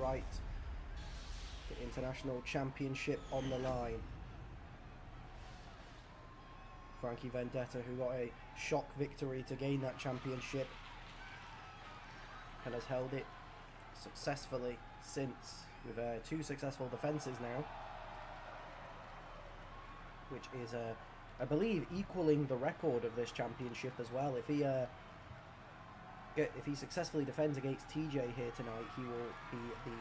right. The International Championship on the line. Frankie Vendetta, who got a shock victory to gain that championship and has held it successfully since, with 2 successful defences now, which is, I believe, equaling the record of this championship as well. If he successfully defends against TJ here tonight, he will be the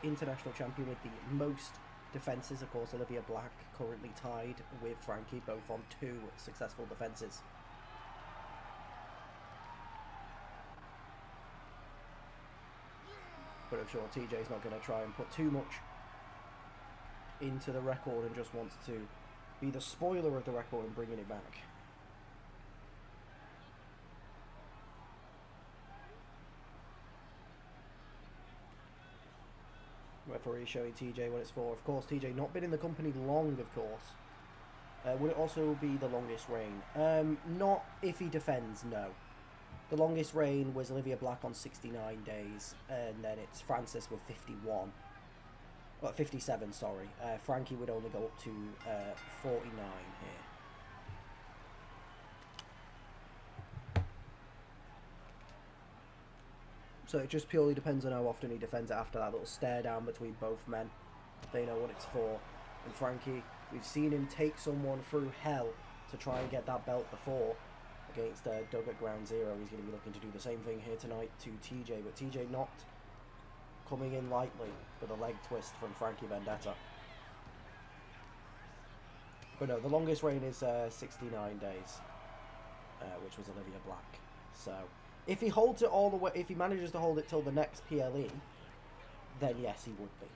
international champion with the most defences. Of course, Olivia Black currently tied with Frankie, both on 2 successful defences. But I'm sure TJ's not going to try and put too much into the record and just wants to be the spoiler of the record and bringing it back. Referee showing TJ what it's for. Of course, TJ not been in the company long, of course. Would it also be the longest reign? Not if he defends, no. The longest reign was Olivia Black on 69 days, and then it's Francis with 51. Well, 57, sorry. Frankie would only go up to 49 here. So it just purely depends on how often he defends it after that little stare down between both men. They know what it's for. And Frankie, we've seen him take someone through hell to try and get that belt before against Doug at Ground Zero. He's going to be looking to do the same thing here tonight to TJ, but TJ not coming in lightly with a leg twist from Frankie Vendetta. But no, the longest reign is 69 days, which was Olivia Black. So if he holds it all the way, if he manages to hold it till the next PLE, then yes, he would be.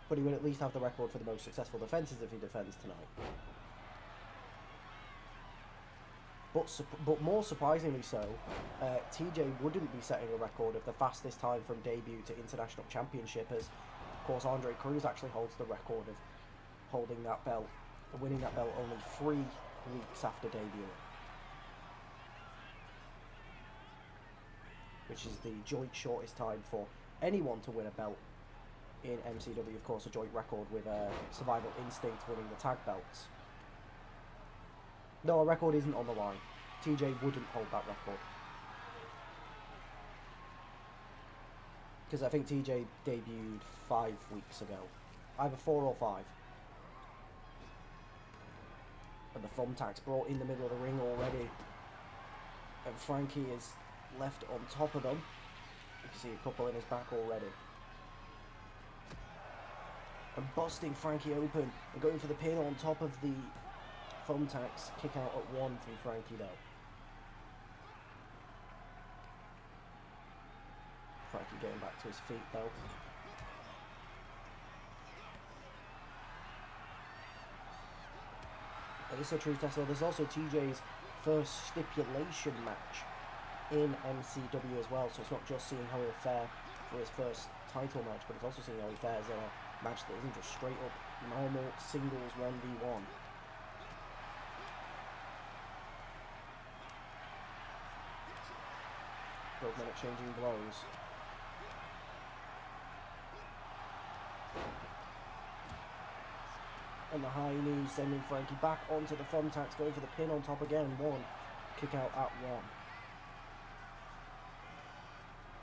But he would at least have the record for the most successful defences if he defends tonight. But more surprisingly so, TJ wouldn't be setting a record of the fastest time from debut to international championship, as of course Andre Cruz actually holds the record of holding that belt, winning that belt only 3 weeks after debuting, which is the joint shortest time for anyone to win a belt in MCW. Of course, a joint record with Survival Instinct winning the tag belts. No, a record isn't on the line. TJ wouldn't hold that record, because I think TJ debuted 5 weeks ago, either 4 or 5. And the thumbtacks brought in the middle of the ring already, and Frankie is left on top of them. You can see a couple in his back already. And busting Frankie open and going for the pin on top of the thumbtacks. Kick out at 1 from Frankie though. Frankie getting back to his feet though. And this is a true test. So there's also TJ's first stipulation match in MCW as well. So it's not just seeing how he'll fare for his first title match, but it's also seeing how he fares in a match that isn't just straight up normal singles 1v1. Both men exchanging blows. And the high knee sending Frankie back onto the thumbtacks, going for the pin on top again. 1. Kick out at 1.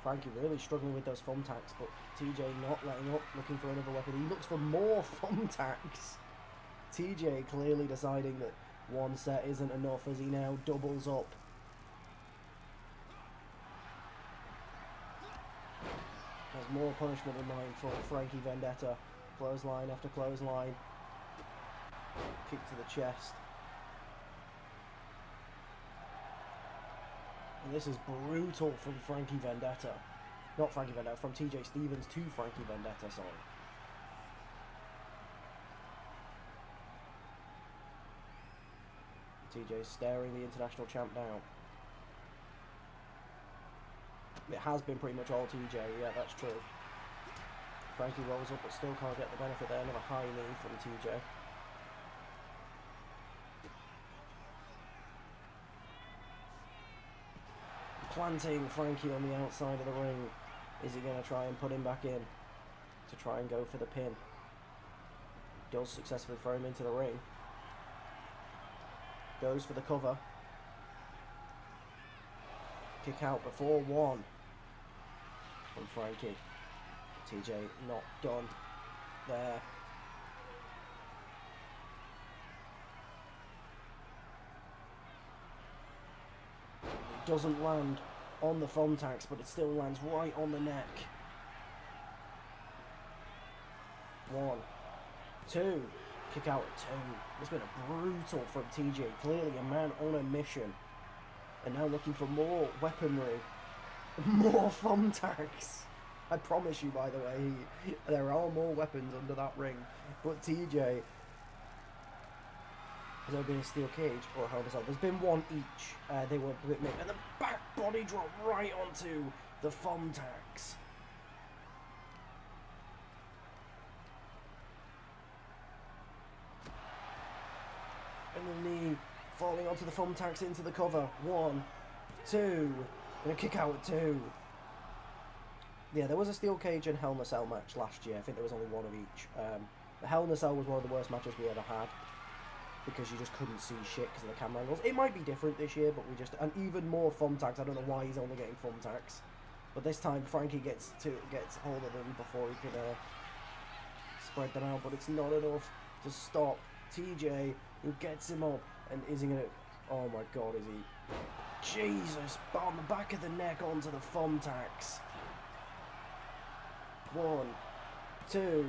Frankie really struggling with those thumbtacks, but TJ not letting up, looking for another weapon. He looks for more thumbtacks. TJ clearly deciding that 1 set isn't enough as he now doubles up. There's more punishment in mind for Frankie Vendetta. Clothesline after clothesline. Kick to the chest. And this is brutal from Frankie Vendetta. Not Frankie Vendetta, from TJ Stevens to Frankie Vendetta, sorry. TJ staring the international champ down. It has been pretty much all TJ, yeah, that's true. Frankie rolls up but still can't get the benefit there. Another high knee from TJ. planting Frankie on the outside of the ring. Is he going to try and put him back in to try and go for the pin? Does successfully throw him into the ring. Goes for the cover. Kick out before one from Frankie. TJ not done there. It doesn't land on the thumbtacks, but it still lands right on the neck. 1, 2, kick out at 2. It's been a brutal from TJ, clearly a man on a mission. And now looking for more weaponry, more thumbtacks. I promise you, by the way, there are more weapons under that ring. But TJ, has there been a steel cage or a hell of a cell? There's been one each. They were a bit mixed. And the back body drop right onto the thumbtacks. And the knee falling onto the thumbtacks into the cover. 1, 2, and a kick out at 2. Yeah, there was a steel cage and Hell in a Cell match last year. I think there was only one of each. The Hell in a Cell was one of the worst matches we ever had because you just couldn't see shit because of the camera angles. It might be different this year, but we just... And even more thumbtacks. I don't know why he's only getting thumbtacks. But this time Frankie gets hold of them before he could spread them out. But it's not enough to stop TJ, who gets him up. And is he going to... Oh my god, is he... Jesus! On the back of the neck onto the thumbtacks. 1, 2,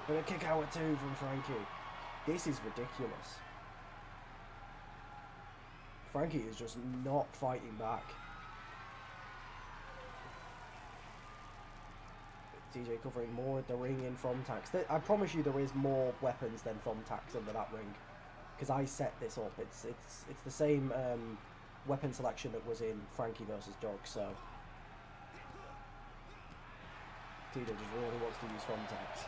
and a kick out at 2 from Frankie. This is ridiculous. Frankie is just not fighting back. TJ covering more at the ring in thumbtacks. I promise you there is more weapons than thumbtacks under that ring. Because I set this up. It's the same weapon selection that was in Frankie versus Dog, so... TJ just really wants to use thumbtacks.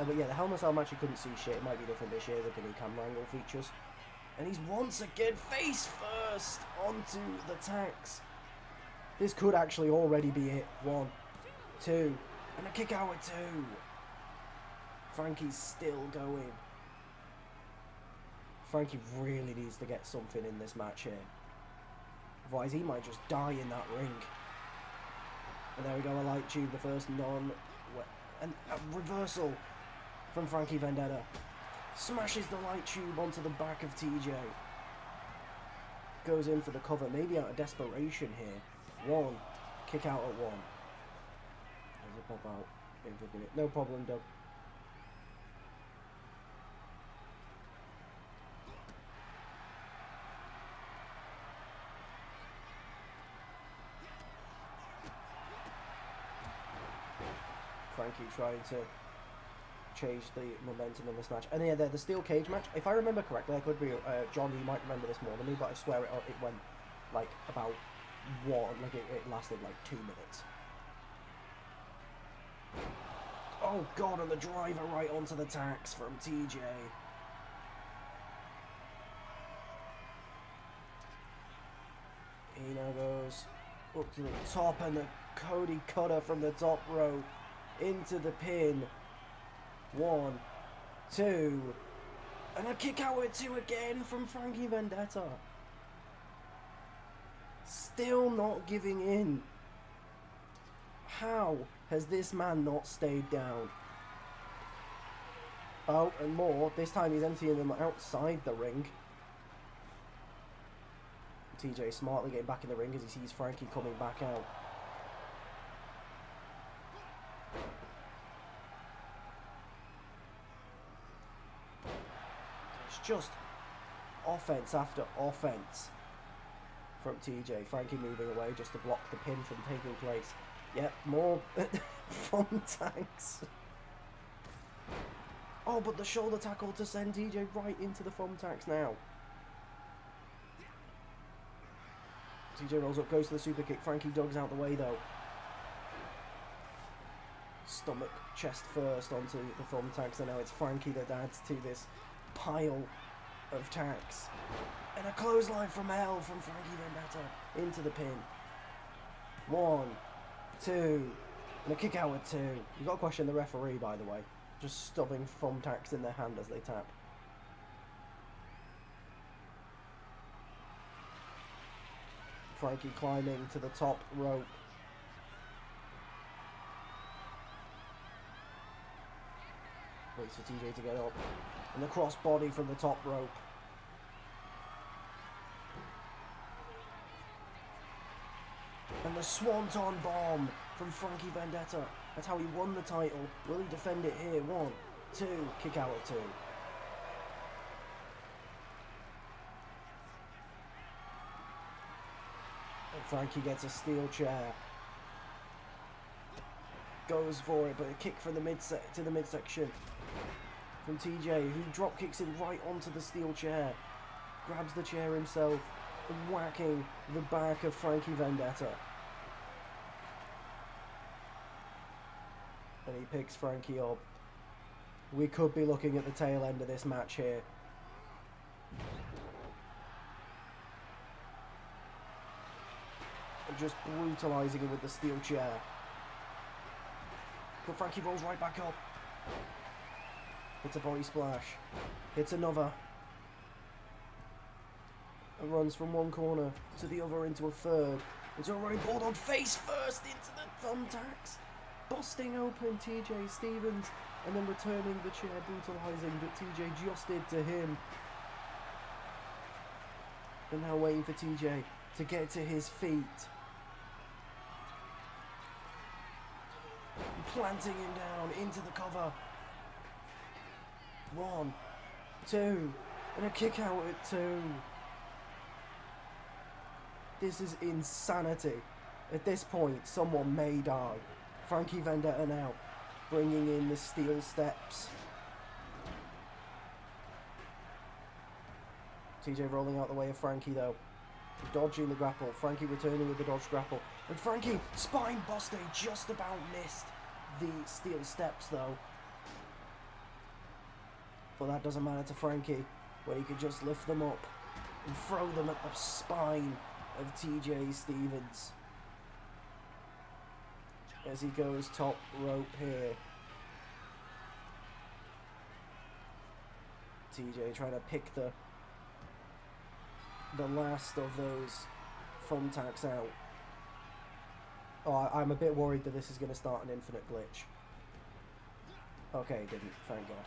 But yeah, the Hell in a Cell match you couldn't see shit. It might be different this year with the new camera angle features. And he's once again face first onto the tacks. This could actually already be it. 1, 2, and a kick out at 2. Frankie's still going. Frankie really needs to get something in this match here. Otherwise he might just die in that ring. And there we go, a light tube, the first and a reversal from Frankie Vendetta. Smashes the light tube onto the back of TJ. Goes in for the cover, maybe out of desperation here. 1, kick out at 1. Does it pop out? No problem, Doug. Frankie trying to change the momentum in this match. And yeah, the steel cage match, if I remember correctly, I could be, John, you might remember this more than me, but I swear it went like about it lasted like 2 minutes. Oh god, and the driver right onto the tacks from TJ. He now goes up to the top, and the Cody cutter from the top rope into the pin. 1, 2, and a kick out at 2 again from Frankie Vendetta. Still not giving in. How has this man not stayed down? Oh, and more. This time he's emptying them outside the ring. TJ smartly getting back in the ring as he sees Frankie coming back out. It's just offense after offense from TJ. Frankie moving away just to block the pin from taking place. Yep, more thumbtacks. Oh, but the shoulder tackle to send TJ right into the thumbtacks now. TJ rolls up, goes to the super kick. Frankie Doug's out the way though. Stomach, chest first onto the thumbtacks, and now it's Frankie that adds to this pile of tacks. And a clothesline from hell from Frankie Vendetta into the pin. 1, 2, and a kick out at 2. You've got to question the referee, by the way. Just stuffing thumbtacks in their hand as they tap. Frankie climbing to the top rope. Waits for TJ to get up. And the cross body from the top rope. And the Swanton Bomb from Frankie Vendetta. That's how he won the title. Will he defend it here? 1, 2, kick out at 2. And Frankie gets a steel chair. Goes for it, but a kick from the midsection from TJ, who drop kicks him right onto the steel chair. Grabs the chair himself, whacking the back of Frankie Vendetta. And he picks Frankie up. We could be looking at the tail end of this match here. And just brutalising him with the steel chair. But Frankie rolls right back up. Hits a body splash. Hits another. And runs from one corner to the other into a third. Into a running bulldog face first into the thumbtacks. Busting open TJ Stevens and then returning the chair, brutalising, but TJ just did to him. And now waiting for TJ to get to his feet. Planting him down into the cover. 1, 2, and a kick out at 2. This is insanity. At this point, someone may die. Frankie Vendetta now bringing in the steel steps. TJ rolling out the way of Frankie though. Dodging the grapple. Frankie returning with the dodge grapple. And Frankie, spine buster, just about missed the steel steps though. But that doesn't matter to Frankie, when he could just lift them up and throw them at the spine of TJ Stevens. As he goes top rope here. TJ trying to pick the last of those thumbtacks out. Oh, I'm a bit worried that this is going to start an infinite glitch. Okay, it didn't, thank God.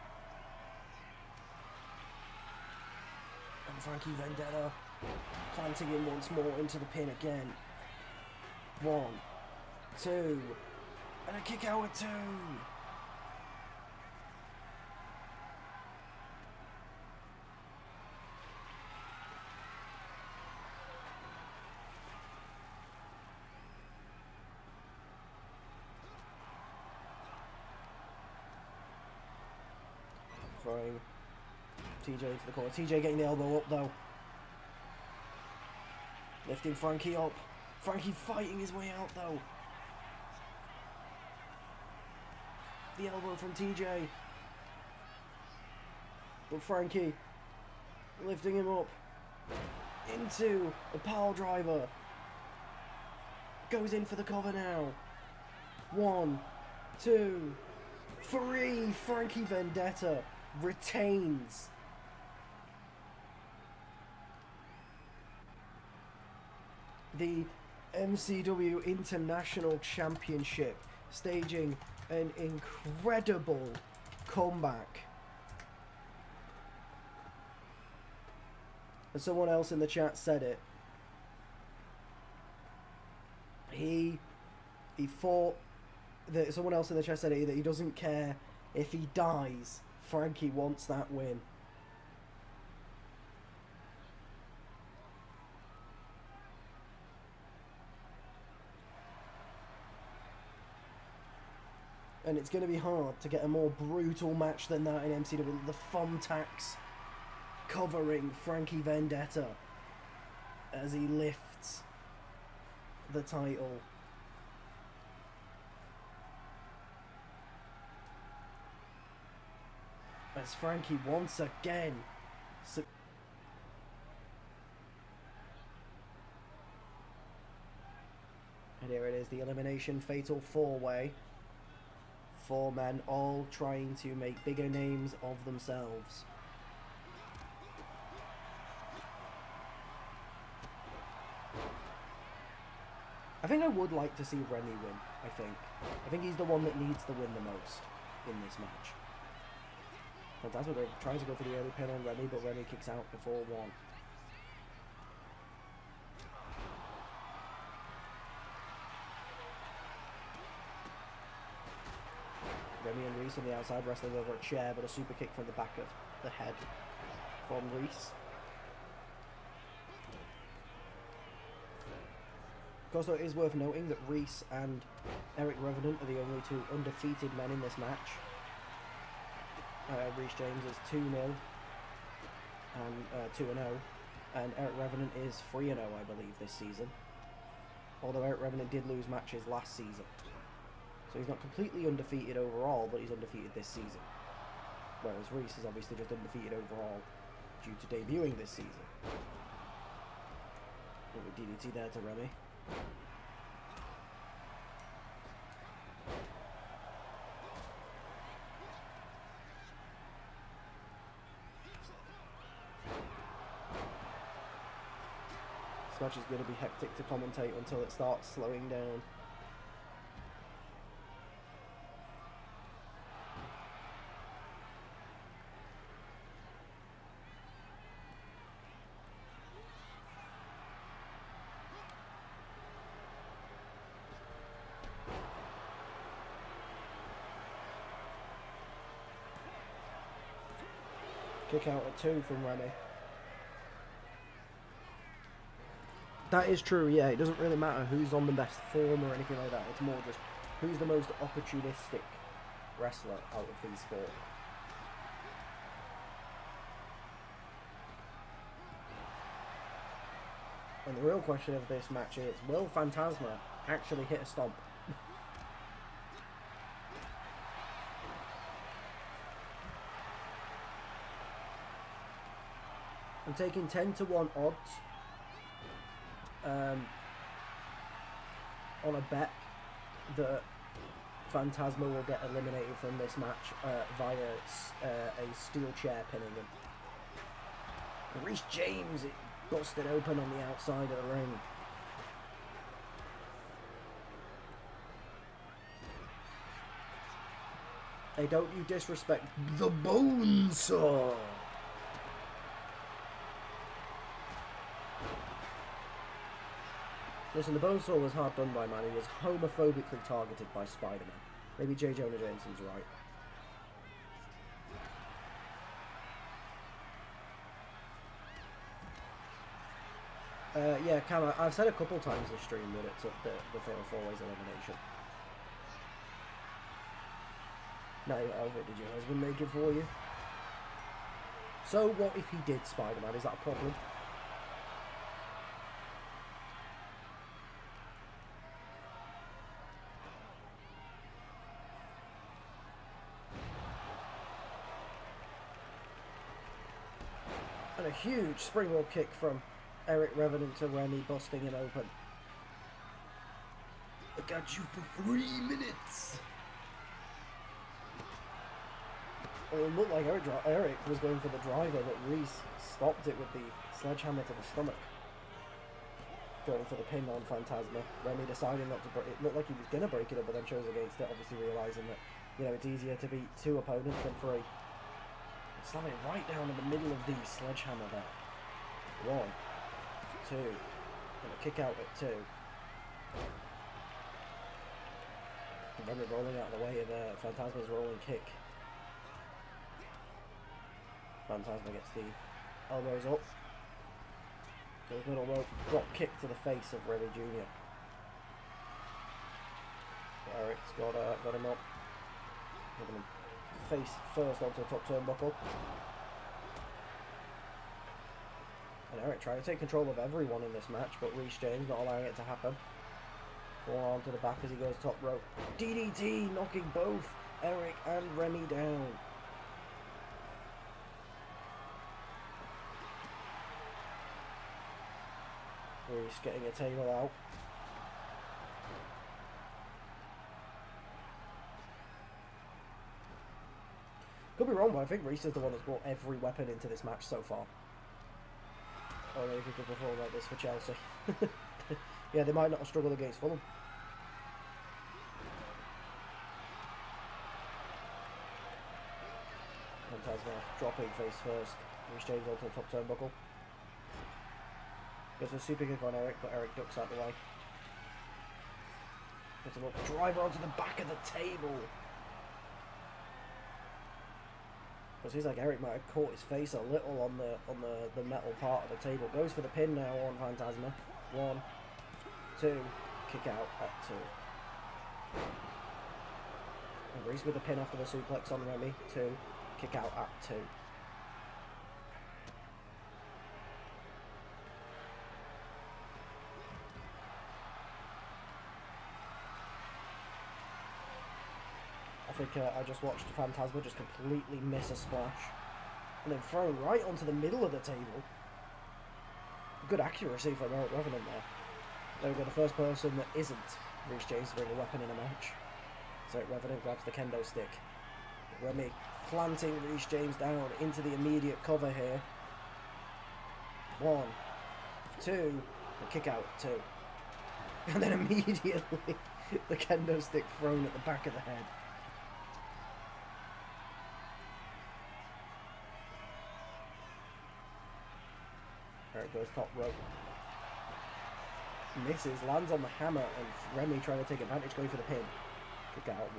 And Frankie Vendetta planting him once more into the pin again. 1, 2, and a kick out at 2. Throwing TJ into the corner. TJ getting the elbow up though. Lifting Frankie up. Frankie fighting his way out though. The elbow from TJ. But Frankie lifting him up into a pile driver. Goes in for the cover now. 1, 2, 3. Frankie Vendetta retains. The MCW International Championship, staging an incredible comeback. And someone else in the chat said it. He thought that someone else in the chat said it, that he doesn't care if he dies. Frankie wants that win. And it's going to be hard to get a more brutal match than that in MCW. The thumbtacks covering Frankie Vendetta as he lifts the title. As Frankie once again and here it is the elimination fatal 4-way. 4 men all trying to make bigger names of themselves. I think I would like to see Remy win, I think he's the one that needs to win the most in this match. Fantasma tries to go for the early pin on Remy, but Remy kicks out before 1. Remy and Reese on the outside wrestling over a chair, but a super kick from the back of the head from Reese. Of course, though, it is worth noting that Reese and Eric Revenant are the only 2 undefeated men in this match. Reese James is 2-0 and 2-0, and Eric Revenant is 3-0, I believe, this season. Although Eric Revenant did lose matches last season. So he's not completely undefeated overall, but he's undefeated this season. Whereas Reese is obviously just undefeated overall due to debuting this season. Little DDT there to Remy. This match is going to be hectic to commentate until it starts slowing down. Kick out at 2 from Remy. That is true, yeah. It doesn't really matter who's on the best form or anything like that. It's more just who's the most opportunistic wrestler out of these 4. And the real question of this match is, will Fantasma actually hit a stomp? I'm taking 10-1 odds on a bet that Fantasma will get eliminated from this match via a steel chair pinning him. And Reese James, it busted open on the outside of the ring. Hey, don't you disrespect the Bonesaw! Listen, the Bonesaw was hard done by, man. He was homophobically targeted by Spider-Man. Maybe J. Jonah Jameson's right. Yeah, Cam, I've said a couple times this stream that it's the Fatal 4-Ways elimination. No, did your husband make it for you? So what if he did Spider-Man? Is that a problem? And a huge springboard kick from Eric Revenant to Remy, busting him open. I got you for 3 minutes. Well, it looked like Eric was going for the driver, but Reese stopped it with the sledgehammer to the stomach. Going for the pin on Fantasma. Remy decided not to break it. Looked like he was going to break it up, but then chose against it, obviously realising that, you know, it's easier to beat 2 opponents than 3. Slamming it right down in the middle of the sledgehammer there. 1, 2. And a kick out at 2. And Remy rolling out of the way of Fantasma's rolling kick. Fantasma gets the elbows up. Goes middle rope, drop kick to the face of Remy Jr. But Eric's got him up. Got him face first onto the top turnbuckle. And Eric trying to take control of everyone in this match, but Reese James not allowing it to happen. Forearm to the back as he goes top rope. DDT, knocking both Eric and Remy down. Reese getting a table out. Could be wrong, but I think Reese is the one that's brought every weapon into this match so far. Or maybe he could perform like this for Chelsea. Yeah, they might not have struggled against Fulham. Fantasma dropping face first. Reece James onto the top turnbuckle. There's a super kick on Eric, but Eric ducks out the way. Puts him up, driver onto the back of the table. But it seems like Eric might have caught his face a little on the metal part of the table. Goes for the pin now on Phantasma. 1, 2, kick out at 2. And Reese with the pin after the suplex on Remy. 2, kick out at 2. I think I just watched Phantasma just completely miss a splash and then thrown right onto the middle of the table. Good accuracy from Eric Revenant there. There we go, the first person that isn't Reece James to bring a weapon in a match. So Eric Revenant grabs the kendo stick. Remy planting Reece James down into the immediate cover here. 1, 2, and kick out at 2. And then immediately the kendo stick thrown at the back of the head. Eric goes top rope. Misses, lands on the hammer, and Remy trying to take advantage, going for the pin. Kick out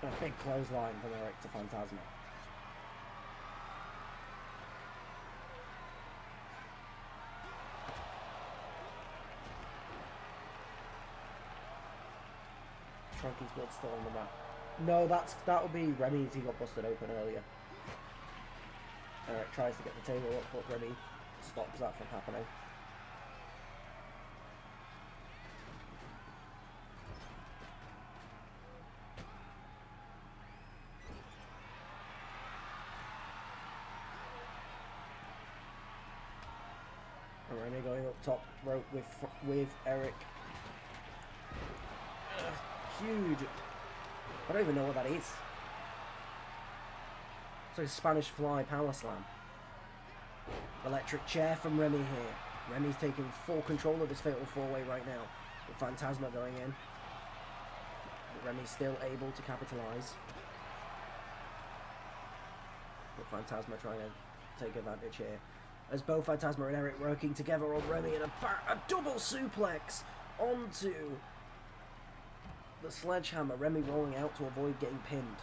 1. A big clothesline from Eric to Phantasma. Shrunky's blood still on the mat. No, that'll be Remy's. He got busted open earlier. Eric tries to get the table up, but Remy stops that from happening. And Remy going up top rope with Eric. Huge. I don't even know what that is. It's like a Spanish fly power slam. Electric chair from Remy here. Remy's taking full control of this fatal four-way right now. With Phantasma going in. But Remy's still able to capitalise. But Phantasma trying to take advantage here. As both Phantasma and Eric working together on Remy and a double suplex onto the sledgehammer. Remy rolling out to avoid getting pinned.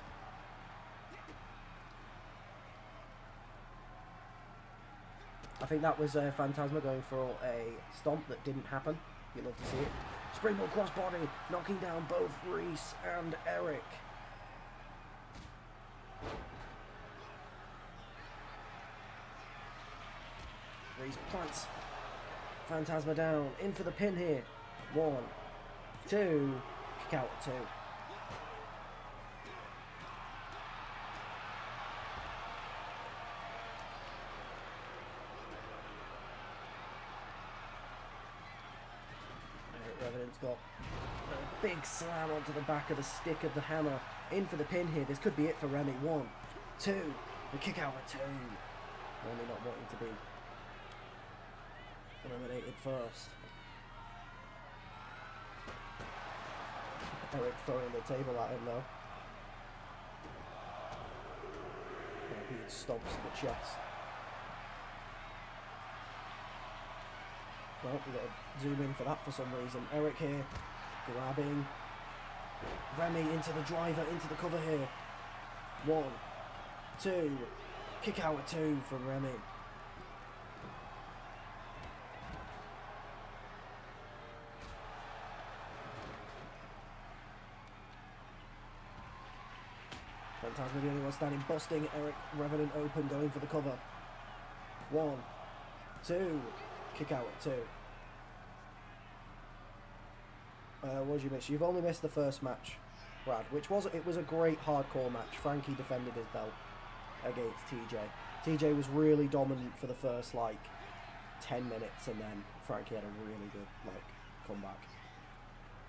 I think that was Phantasma going for a stomp that didn't happen. You'd love to see it. Springboard crossbody, knocking down both Reese and Eric. Reese plants Phantasma down, in for the pin here. 1, 2, kick out at 2. Revenant's got a big slam onto the back of the stick of the hammer. In for the pin here. This could be it for Remy. 1, 2, and kick out at 2. Remy not wanting to be eliminated first. Eric throwing the table at him though. He stomps the chest. Well, we've got to zoom in for that for some reason. Eric here, grabbing Remy into the driver, into the cover here. 1, 2, kick out at 2 from Remy. Phantasma the only one standing, busting Eric Revenant open, going for the cover. 1, 2, kick out at 2. What did you miss? You've only missed the first match, Brad, which was a great hardcore match. Frankie defended his belt against TJ. TJ was really dominant for the first like 10 minutes, and then Frankie had a really good comeback.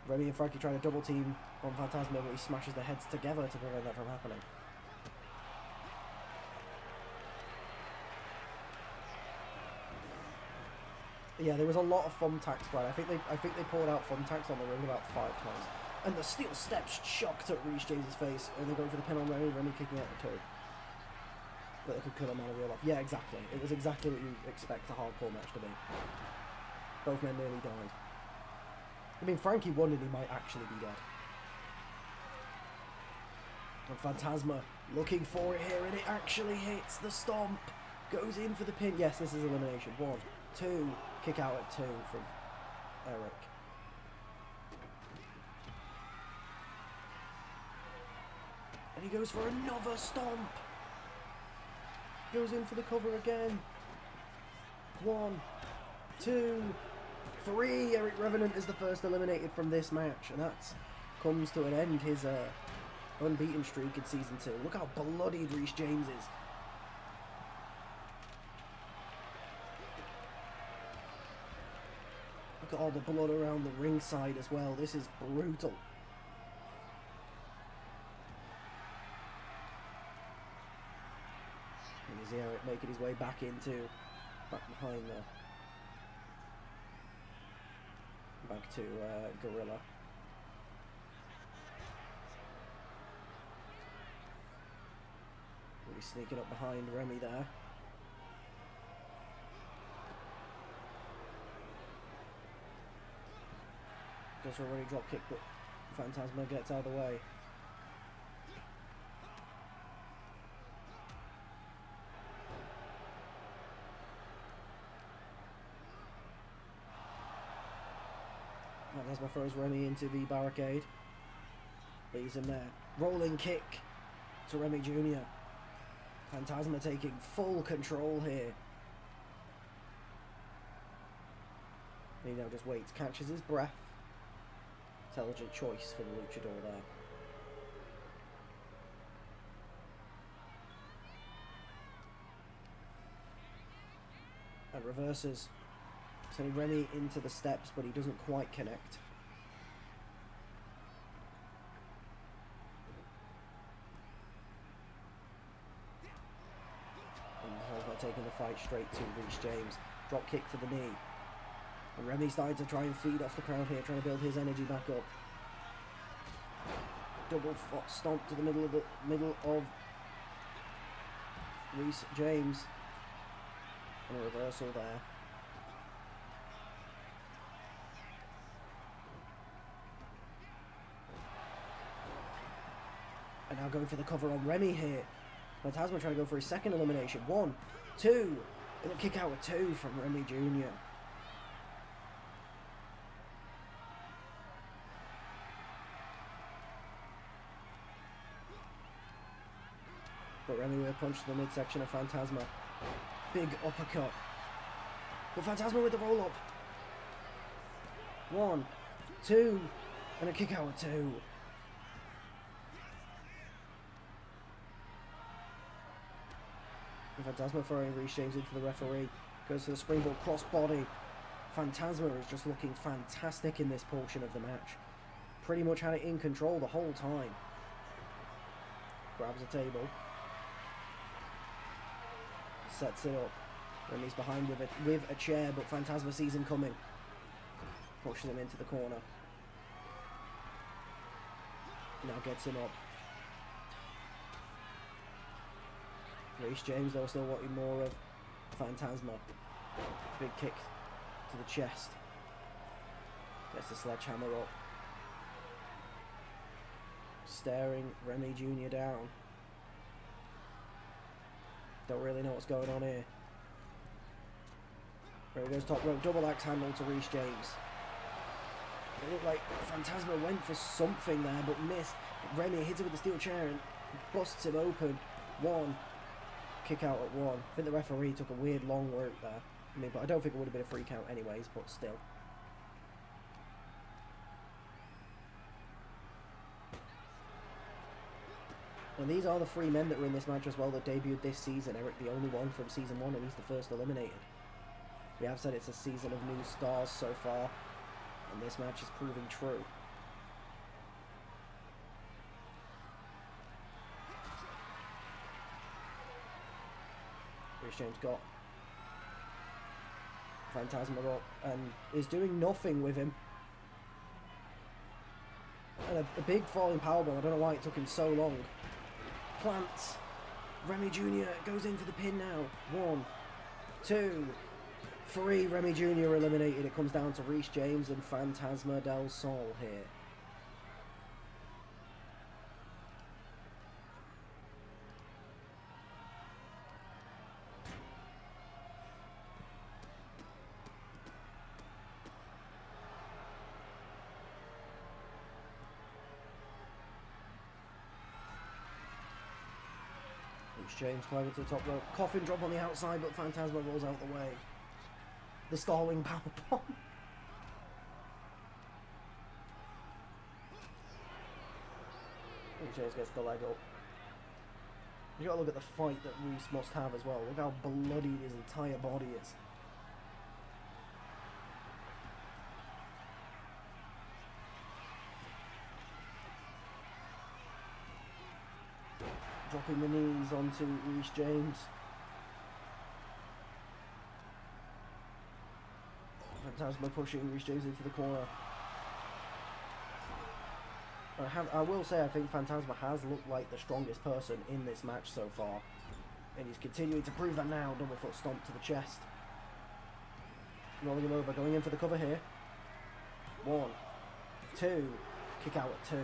Remy and Frankie trying to double team on Phantasma, but he smashes their heads together to prevent that from happening. Yeah, there was a lot of thumbtacks, Brad. I think they poured out thumbtacks on the ring about 5 times. And the steel steps chucked at Reece James' face, and they're going for the pin on Remy. Remy kicking out the 2. But they could kill him out of real life. Yeah, exactly. It was exactly what you expect a hardcore match to be. Both men nearly died. I mean, Frankie won and he might actually be dead. And Phantasma looking for it here, and it actually hits the stomp. Goes in for the pin. Yes, this is elimination. 1, 2. Kick out at 2 from Eric. And he goes for another stomp. Goes in for the cover again. 1, 2, 3. Eric Revenant is the first eliminated from this match, and that comes to an end his unbeaten streak in season 2. Look how bloodied Reece James is. Look at all the blood around the ringside as well. This is brutal. And you see Eric making his way back behind the back to Gorilla. Really sneaking up behind Remy there. Goes for a running drop kick, but Phantasma gets out of the way. Phantasma throws Remy into the barricade. Leaves him there. Rolling kick to Remy Jr. Phantasma taking full control here. He now just waits, catches his breath. Intelligent choice for the luchador there. And reverses. Sending Remy into the steps, but he doesn't quite connect. And Phantasma taking the fight straight to Reece James. Drop kick to the knee. And Remy starting to try and feed off the crowd here, trying to build his energy back up. Double stomp to the middle of Reece James. And a reversal there. And now going for the cover on Remy here. Phantasma trying to go for his second elimination. 1, 2, and a kick out with 2 from Remy Jr. But Remy with a punch to the midsection of Phantasma. Big uppercut. But Phantasma with the roll up. 1, 2, and a kick out with 2. And Phantasma throwing Reece James into the referee. Goes to the springboard crossbody. Phantasma is just looking fantastic in this portion of the match. Pretty much had it in control the whole time. Grabs a table. Sets it up. Remy's behind with a chair, but Phantasma sees him coming. Pushes him into the corner. Now gets him up. Reece James though still wanting more of Phantasma. Big kick to the chest. Gets the sledgehammer up. Staring Remy Jr. down. Don't really know what's going on here. There goes top rope, double axe handle to Reece James. It looked like Phantasma went for something there but missed. Remy hits it with the steel chair and busts him open. 1. Kick out at 1. I think the referee took a weird long route there. I mean, but I don't think it would have been a free count anyways, but still. And these are the 3 men that were in this match as well that debuted this season. Eric, the only one from season 1, and he's the first eliminated. We have said it's a season of new stars so far, and this match is proving true. Rich James got Phantasma up and is doing nothing with him. And a big falling powerbomb. I don't know why it took him so long. Plants. Remy Jr. goes in for the pin now. 1, 2, 3. Remy Jr. eliminated. It comes down to Rich James and Phantasma del Sol here. James climbing to the top rope. Coffin drop on the outside, but Phantasma rolls out the way. The stalling powerbomb. James gets the leg up. You gotta look at the fight that Reese must have as well. Look how bloodied his entire body is. Dropping the knees onto Rich James. Phantasma pushing Rich James into the corner. I will say I think Phantasma has looked like the strongest person in this match so far. And he's continuing to prove that now. Double foot stomp to the chest. Rolling him over, going in for the cover here. 1, 2, kick out at 2.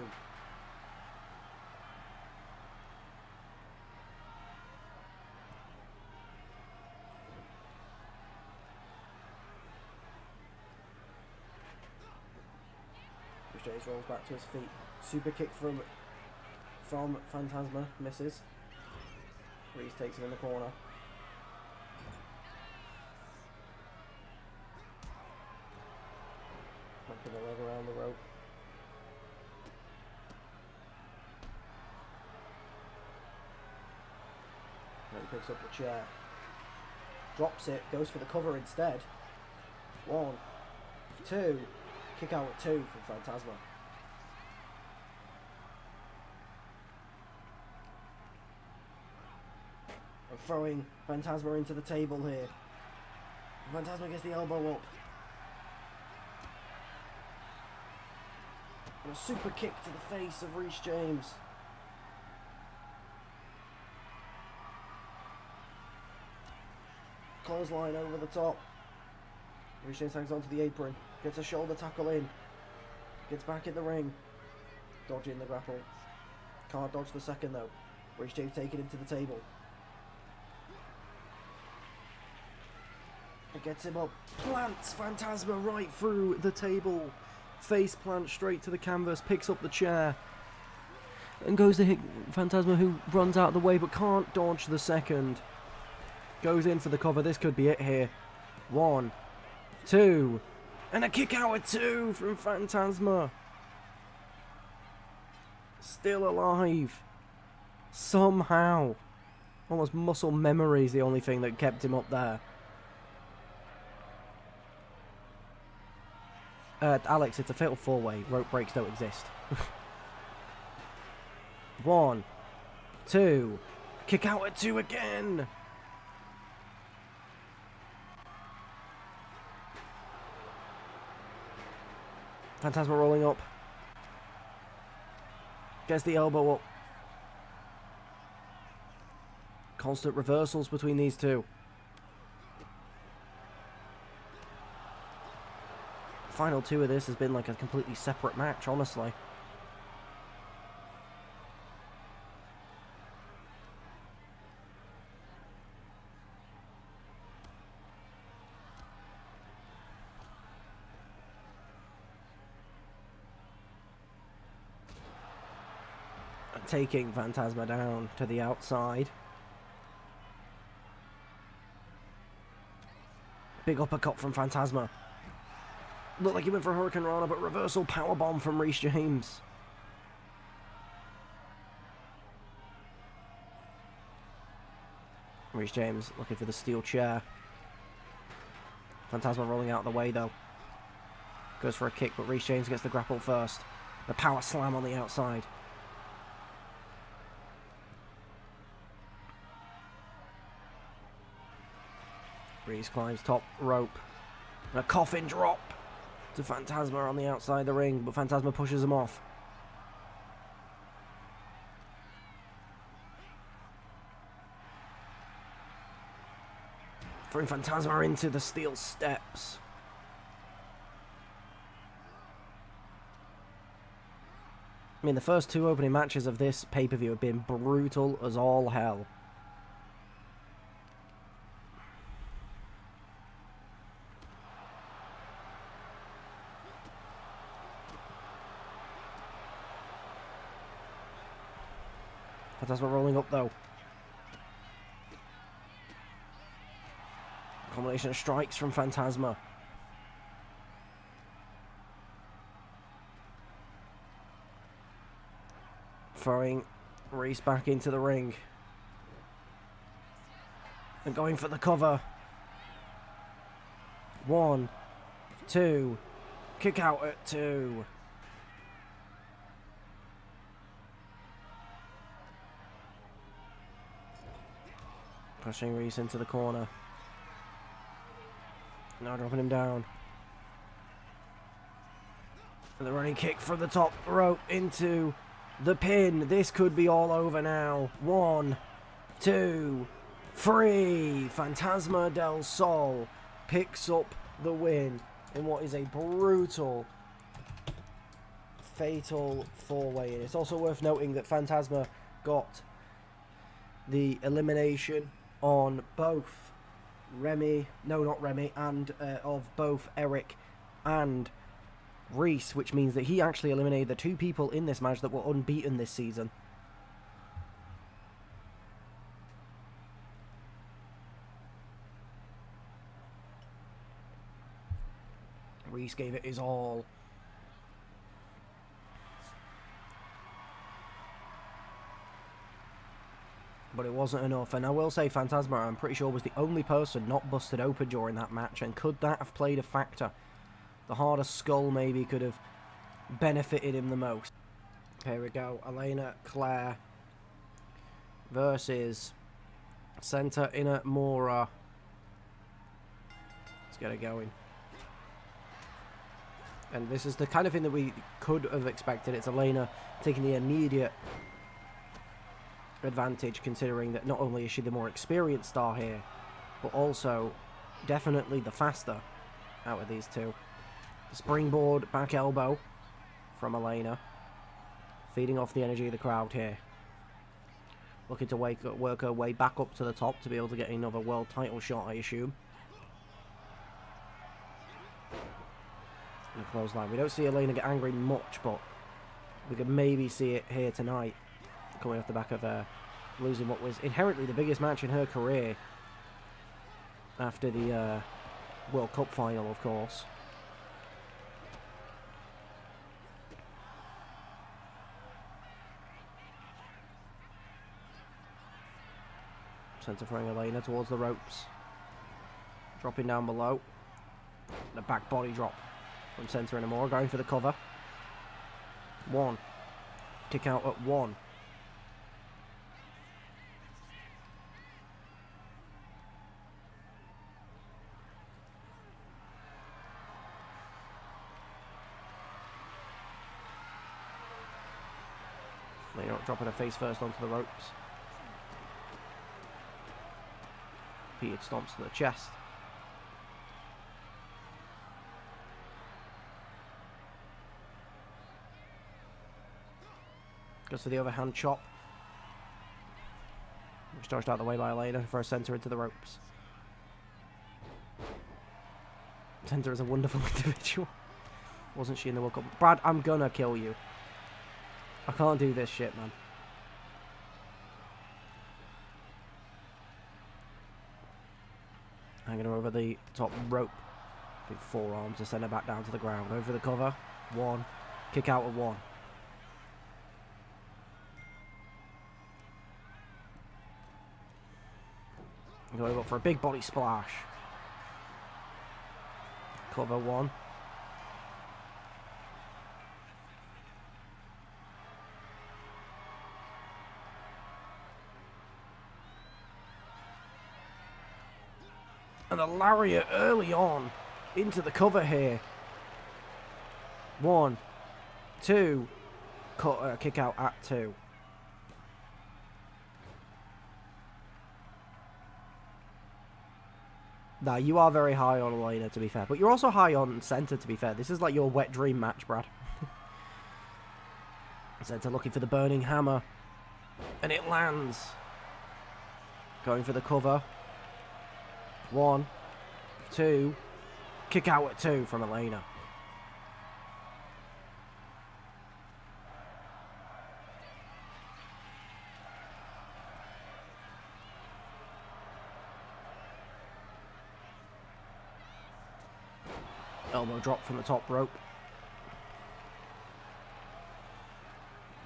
James rolls back to his feet. Super kick from Phantasma, misses. Reese takes him in the corner. Wrapping the leg around the rope. Then he picks up the chair. Drops it, goes for the cover instead. 1, 2. Kick out at 2 from Phantasma. And throwing Phantasma into the table here. Phantasma gets the elbow up. And a super kick to the face of Rich James. Clothesline over the top. Rich James hangs onto the apron. Gets a shoulder tackle in. Gets back in the ring. Dodging the grapple. Can't dodge the second though. Rich James taking him to the table. It gets him up. Plants Phantasma right through the table. Face plant straight to the canvas. Picks up the chair. And goes to hit Phantasma, who runs out of the way but can't dodge the second. Goes in for the cover. This could be it here. 1, 2. And a kick out at 2 from Phantasma. Still alive. Somehow. Almost muscle memory is the only thing that kept him up there. Alex, it's a fatal 4-way. Rope breaks don't exist. 1, 2. Kick out at 2 again. Phantasma rolling up. Gets the elbow up. Constant reversals between these two. Final 2 of this has been like a completely separate match, honestly. Taking Phantasma down to the outside. Big uppercut from Phantasma. Looked like he went for a Hurricane Rana, but reversal powerbomb from Rich James. Rich James looking for the steel chair. Phantasma rolling out of the way though. Goes for a kick, but Rich James gets the grapple first. The power slam on the outside. Reese climbs top rope. And a coffin drop to Phantasma on the outside of the ring, but Phantasma pushes him off. Throwing Phantasma into the steel steps. I mean, the first 2 opening matches of this pay-per-view have been brutal as all hell. Phantasma rolling up, though. Combination of strikes from Phantasma. Throwing Reese back into the ring. And going for the cover. 1, 2. Kick out at 2. Pushing Reese into the corner. Now dropping him down. And the running kick from the top rope into the pin. This could be all over now. 1, 2, 3. Phantasma del Sol picks up the win in what is a brutal, fatal 4-way. It's also worth noting that Phantasma got the elimination on both Remy, no, not Remy, and of both Eric and Reese, which means that he actually eliminated the 2 people in this match that were unbeaten this season. Reese gave it his all. But it wasn't enough, and I will say Phantasma, I'm pretty sure, was the only person not busted open during that match, and could that have played a factor? The harder skull maybe could have benefited him the most. Here we go, Elena Claire versus Senta Inamura. Let's get it going. And this is the kind of thing that we could have expected. It's Elena taking the immediate advantage, considering that not only is she the more experienced star here, but also definitely the faster out of these 2. The springboard back elbow from Elena, feeding off the energy of the crowd here. Looking to work her way back up to the top to be able to get another world title shot, I assume. And a clothesline. We don't see Elena get angry much, but we could maybe see it here tonight, coming off the back of losing what was inherently the biggest match in her career after the World Cup final, of course. Centre throwing Elena towards the ropes. Dropping down below. The back body drop from Senta Inamura, going for the cover. 1. Kick out at 1. Elena dropping her face first onto the ropes. Repeated stomps to the chest. Goes to the overhand chop. Which dodged out of the way by Elena for a Senta into the ropes. Senta is a wonderful individual. Wasn't she in the World Cup? Brad, I'm gonna kill you. I can't do this shit, man. Hanging her over the top rope. Big forearms to send her back down to the ground. Over the cover. 1. Kick out at 1. Going up for a big body splash. Cover 1. And a lariat early on into the cover here. 1, 2. Kick out at 2. Nah, you are very high on Elena, to be fair. But you're also high on Center, to be fair. This is like your wet dream match, Brad. Center looking for the burning hammer. And it lands. Going for the cover. 1, 2. Kick out at 2 from Elena. Elbow drop from the top rope.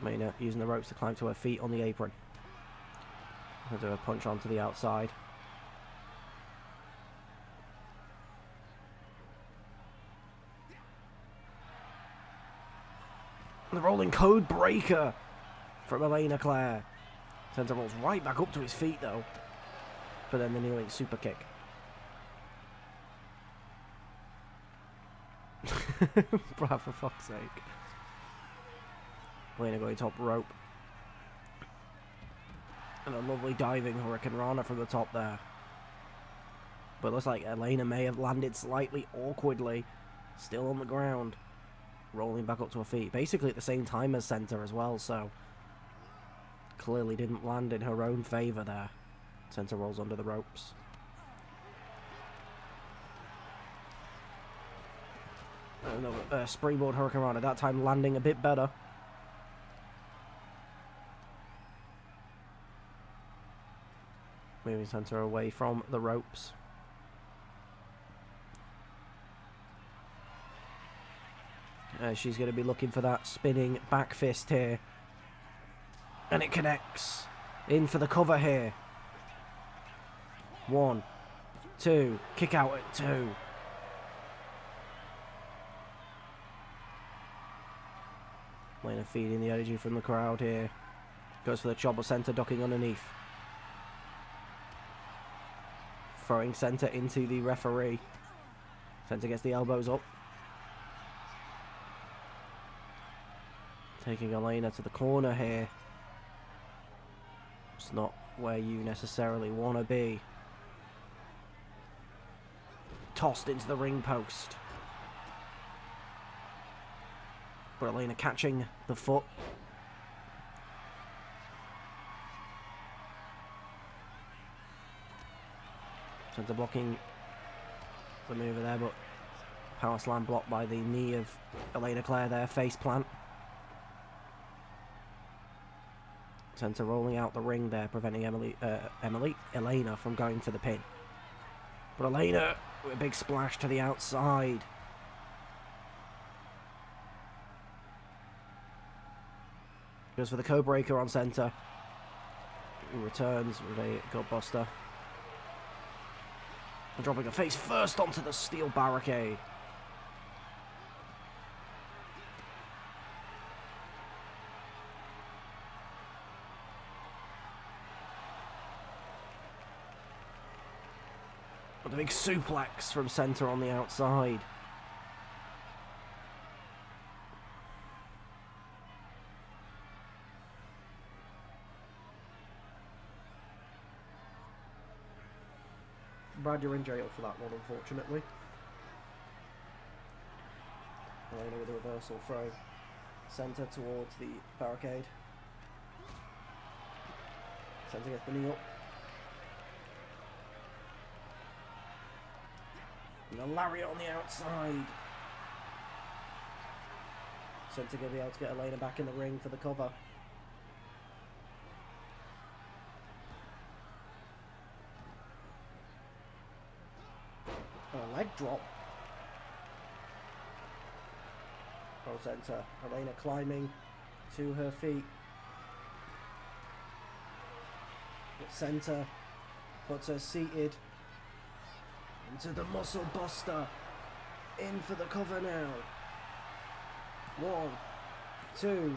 Elena using the ropes to climb to her feet on the apron. I'll do a punch onto the outside. The rolling code breaker from Elena Claire. Center rolls right back up to his feet though. But then the kneeling super kick. Bruh, for fuck's sake. Elena going top rope. And a lovely diving Hurricane Rana from the top there. But it looks like Elena may have landed slightly awkwardly. Still on the ground. Rolling back up to her feet. Basically at the same time as Center as well, so... Clearly didn't land in her own favour there. Center rolls under the ropes. Another springboard Hurricane Rana, that time landing a bit better. Moving Center away from the ropes. She's going to be looking for that spinning back fist here. And it connects. In for the cover here. 1, 2, kick out at 2. Elena feeding the energy from the crowd here. Goes for the chop, but Center ducking underneath. Throwing Center into the referee. Center gets the elbows up. Taking Elena to the corner here. It's not where you necessarily want to be. Tossed into the ring post. But Elena catching the foot. Center blocking the maneuver there, but power slam blocked by the knee of Elena Claire there, face plant. Center rolling out the ring there, preventing Elena from going for the pin. But Elena with a big splash to the outside. Goes for the code breaker on Center. Returns with a gutbuster. And dropping her face first onto the steel barricade. With a big suplex from Center on the outside. Brad, you're in jail for that one, unfortunately. Elena with a reversal throw. Center towards the barricade. Center gets the knee up. And a lariat on the outside. Center going to be able to get Elena back in the ring for the cover. A leg drop. Roll Center. Elena climbing to her feet. But Center puts her seated into the muscle buster. In for the cover now. 1, 2,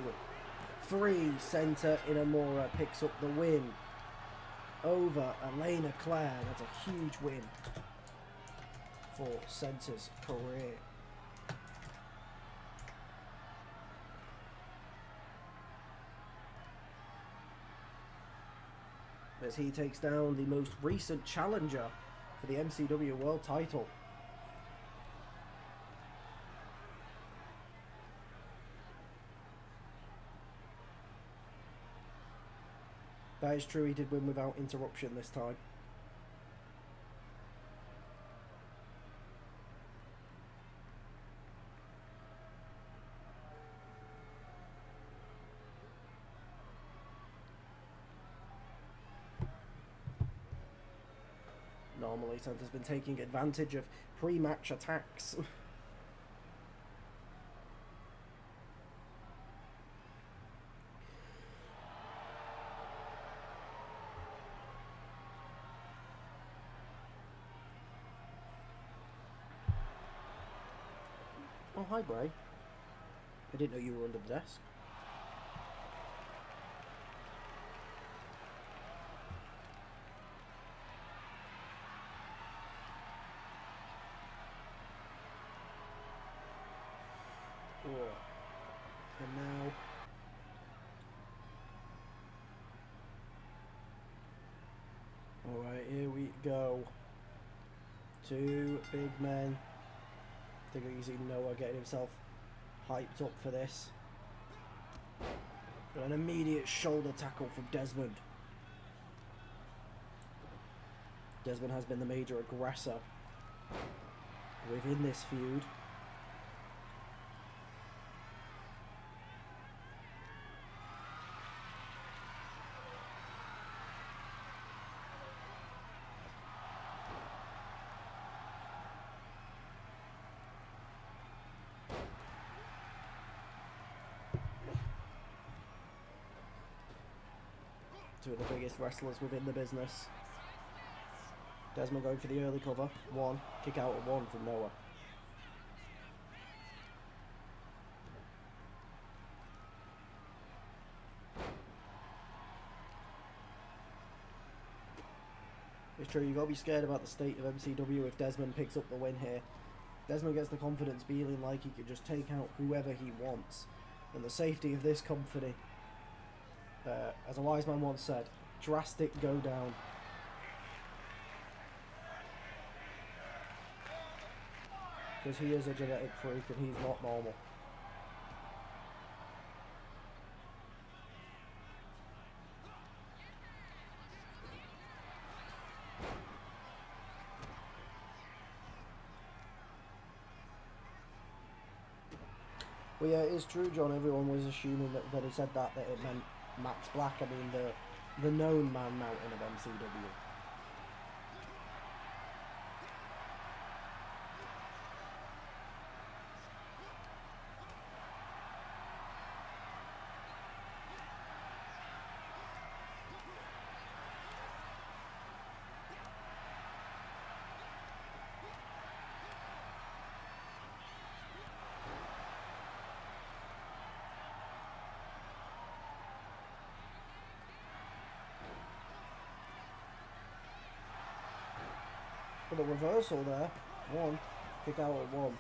3. Center Inamura picks up the win over Elena Claire. That's a huge win. for Santa's career. As he takes down the most recent challenger for the MCW World title. That is true, he did win without interruption this time. Normally, Santa's been taking advantage of pre-match attacks. Oh, hi, Bray. I didn't know you were under the desk. And now... Alright, here we go. Two big men. I think you see Noah getting himself hyped up for this. But an immediate shoulder tackle from Desmond. Desmond has been the major aggressor within this feud. Two of the biggest wrestlers within the business. Desmond going for the early cover. One. Kick out at one from Noah. It's true, you've got to be scared about the state of MCW if Desmond picks up the win here. Desmond gets the confidence feeling like he could just take out whoever he wants. And the safety of this company, as a wise man once said, drastic go down. Because he is a genetic freak and he's not normal. Well, yeah, it is true, John. Everyone was assuming that when he said that it meant Max Black. I mean, the known Man Mountain of MCW. The reversal there. One. Kick out at one.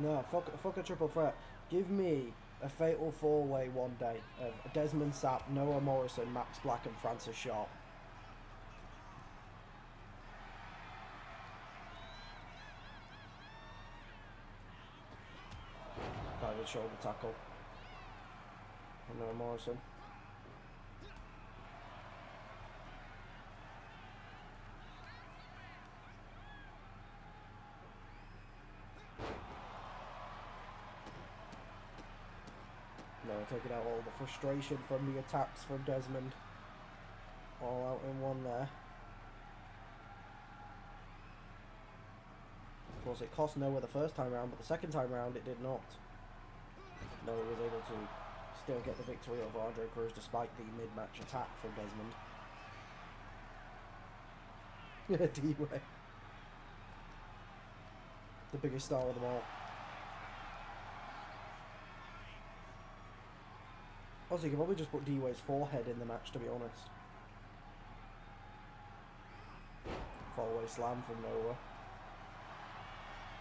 No, fuck a triple threat. Give me a fatal four-way one day of Desmond Sapp, Noah Morrison, Max Black and Francis Sharp. Shoulder tackle from Noah Morrison. No, taking out all the frustration from the attacks from Desmond. All out in one there. Of course, it cost Noah the first time round, but the second time round it did not. Noah was able to still get the victory over Andre Cruz despite the mid-match attack from Desmond. D-Way. The biggest star of them all. Also, you can probably just put D-Way's forehead in the match, to be honest. Fallaway slam from nowhere.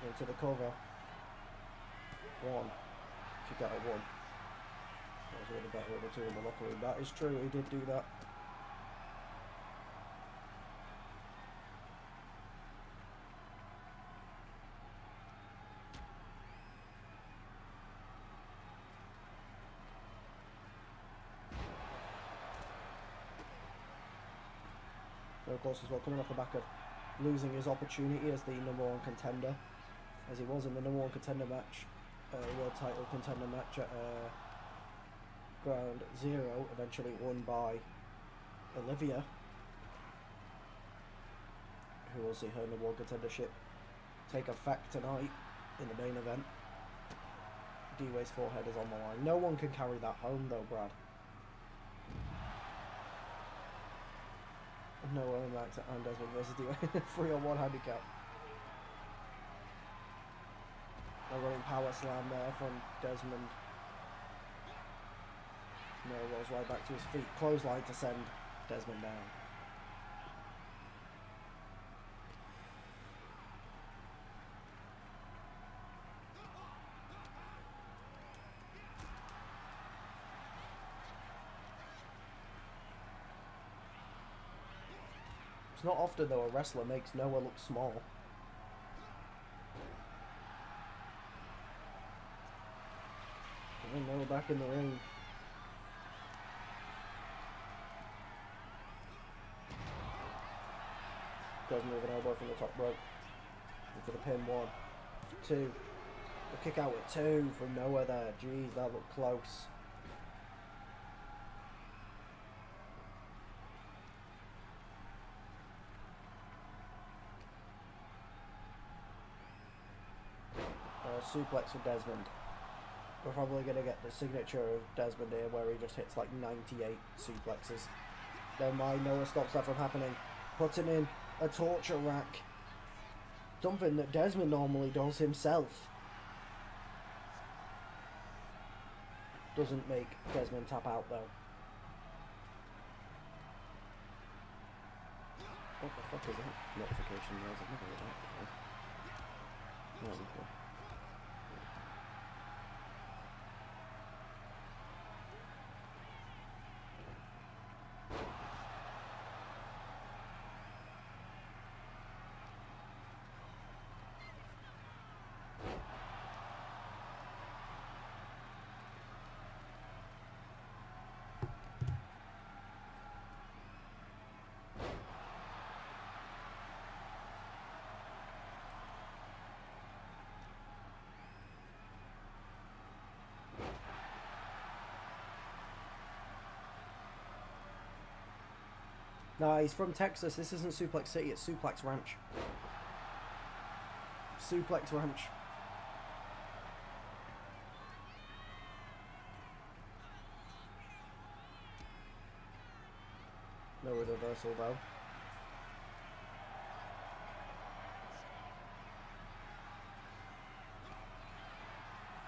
Into the cover. One. Kick out at one. That was really better of the two in the locker room. That is true, he did do that. Of course, as well, coming off the back of losing his opportunity as the #1 contender, as he was in the #1 contender match, world title contender match at Ground Zero, eventually won by Olivia, who will see her #1 contendership take effect tonight in the main event. D-Way's forehead is on the line. No one can carry that home though, Brad. No one Max and Desmond versus D-Way. 3-on-1 handicap. A running power slam there from Desmond. No, rolls right back to his feet. Clothesline to send Desmond down. It's not often though a wrestler makes Noah look small. And Noah back in the ring. Desmond with an elbow from the top rope. And for the pin, 1, 2. The kick out at 2 from Noah there. Jeez, that looked close. Suplex for Desmond. We're probably going to get the signature of Desmond here where he just hits like 98 suplexes. Never mind, Noah stops that from happening. Puts him in a torture rack. Something that Desmond normally does himself. Doesn't make Desmond tap out though. What the fuck is that notification? I've never heard that before. There we go. Nah, he's from Texas. This isn't Suplex City, it's Suplex Ranch. Suplex Ranch. No reversal though.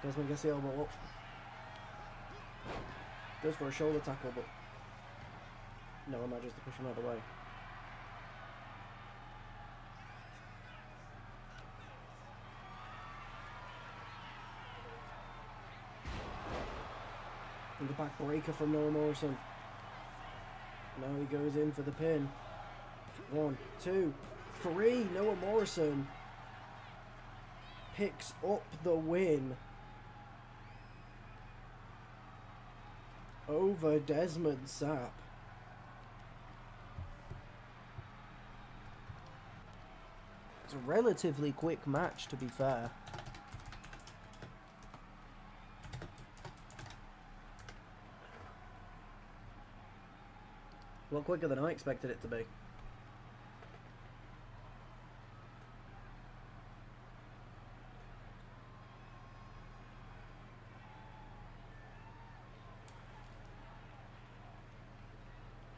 Desmond gets the elbow up. Goes for a shoulder tackle, but no, manages to push him out of the way. And the back breaker from Noah Morrison. Now he goes in for the pin. 1, 2, 3. Noah Morrison picks up the win over Desmond Sapp. It's a relatively quick match, to be fair. A lot quicker than I expected it to be.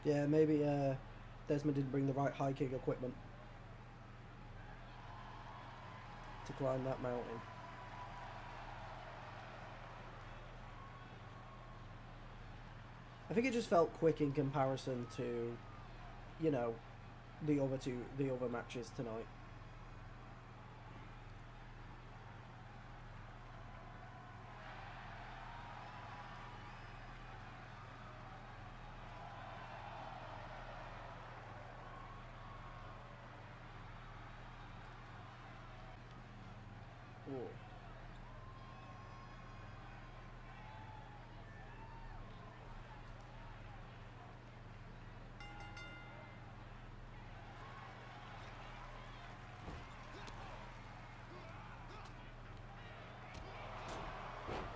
Yeah, maybe Desmond didn't bring the right high kick equipment. to climb that mountain. I think it just felt quick in comparison to, you know, the other matches tonight. Ooh.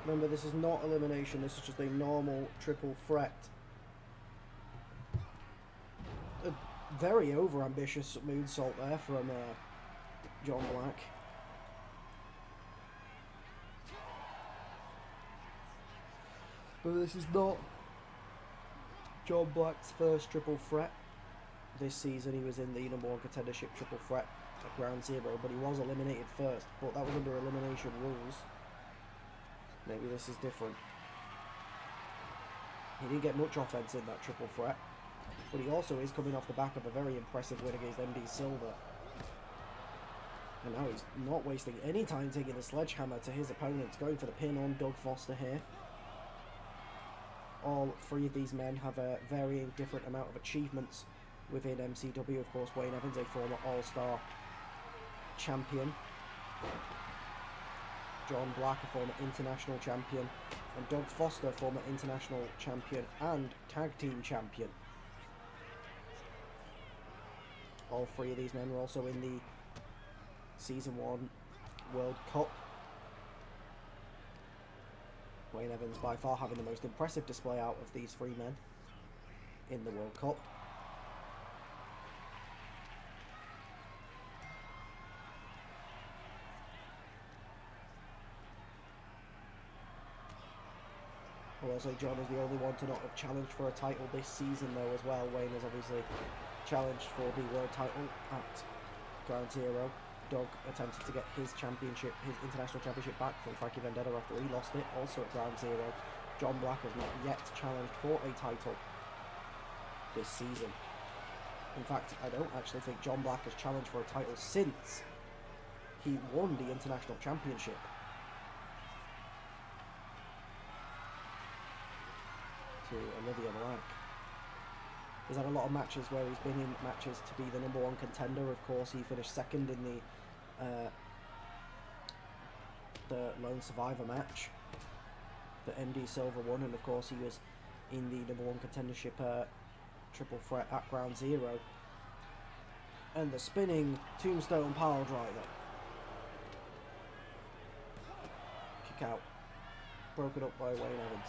Remember, this is not elimination, this is just a normal triple threat. A very over-ambitious moonsault there from John Black. But this is not John Black's first triple threat. This season he was in the #1 contendership triple threat at Ground Zero, but he was eliminated first, but that was under elimination rules. Maybe this is different. He didn't get much offense in that triple threat, but he also is coming off the back of a very impressive win against MD Silver. And now he's not wasting any time taking a sledgehammer to his opponents, going for the pin on Doug Foster here. All three of these men have a varying different amount of achievements within MCW. Of course, Wayne Evans, a former All-Star champion. John Black, a former international champion. And Doug Foster, former international champion and tag team champion. All three of these men were also in the Season 1 World Cup. Wayne Evans by far having the most impressive display out of these three men in the World Cup. I will say John is the only one to not have challenged for a title this season though as well. Wayne has obviously challenged for the world title at Ground Zero. Doug attempted to get his championship, his international championship back from Frankie Vendetta after he lost it, also at Ground Zero. John Black has not yet challenged for a title this season. In fact, I don't actually think John Black has challenged for a title since he won the international championship. To Olivia Black. He's had a lot of matches where he's been in matches to be the #1 contender. Of course, he finished second in the Lone Survivor match that MD Silver won, and of course he was in the #1 contendership triple threat at Ground Zero. And the spinning tombstone pile driver. Kick out. Broken up by Wayne Evans.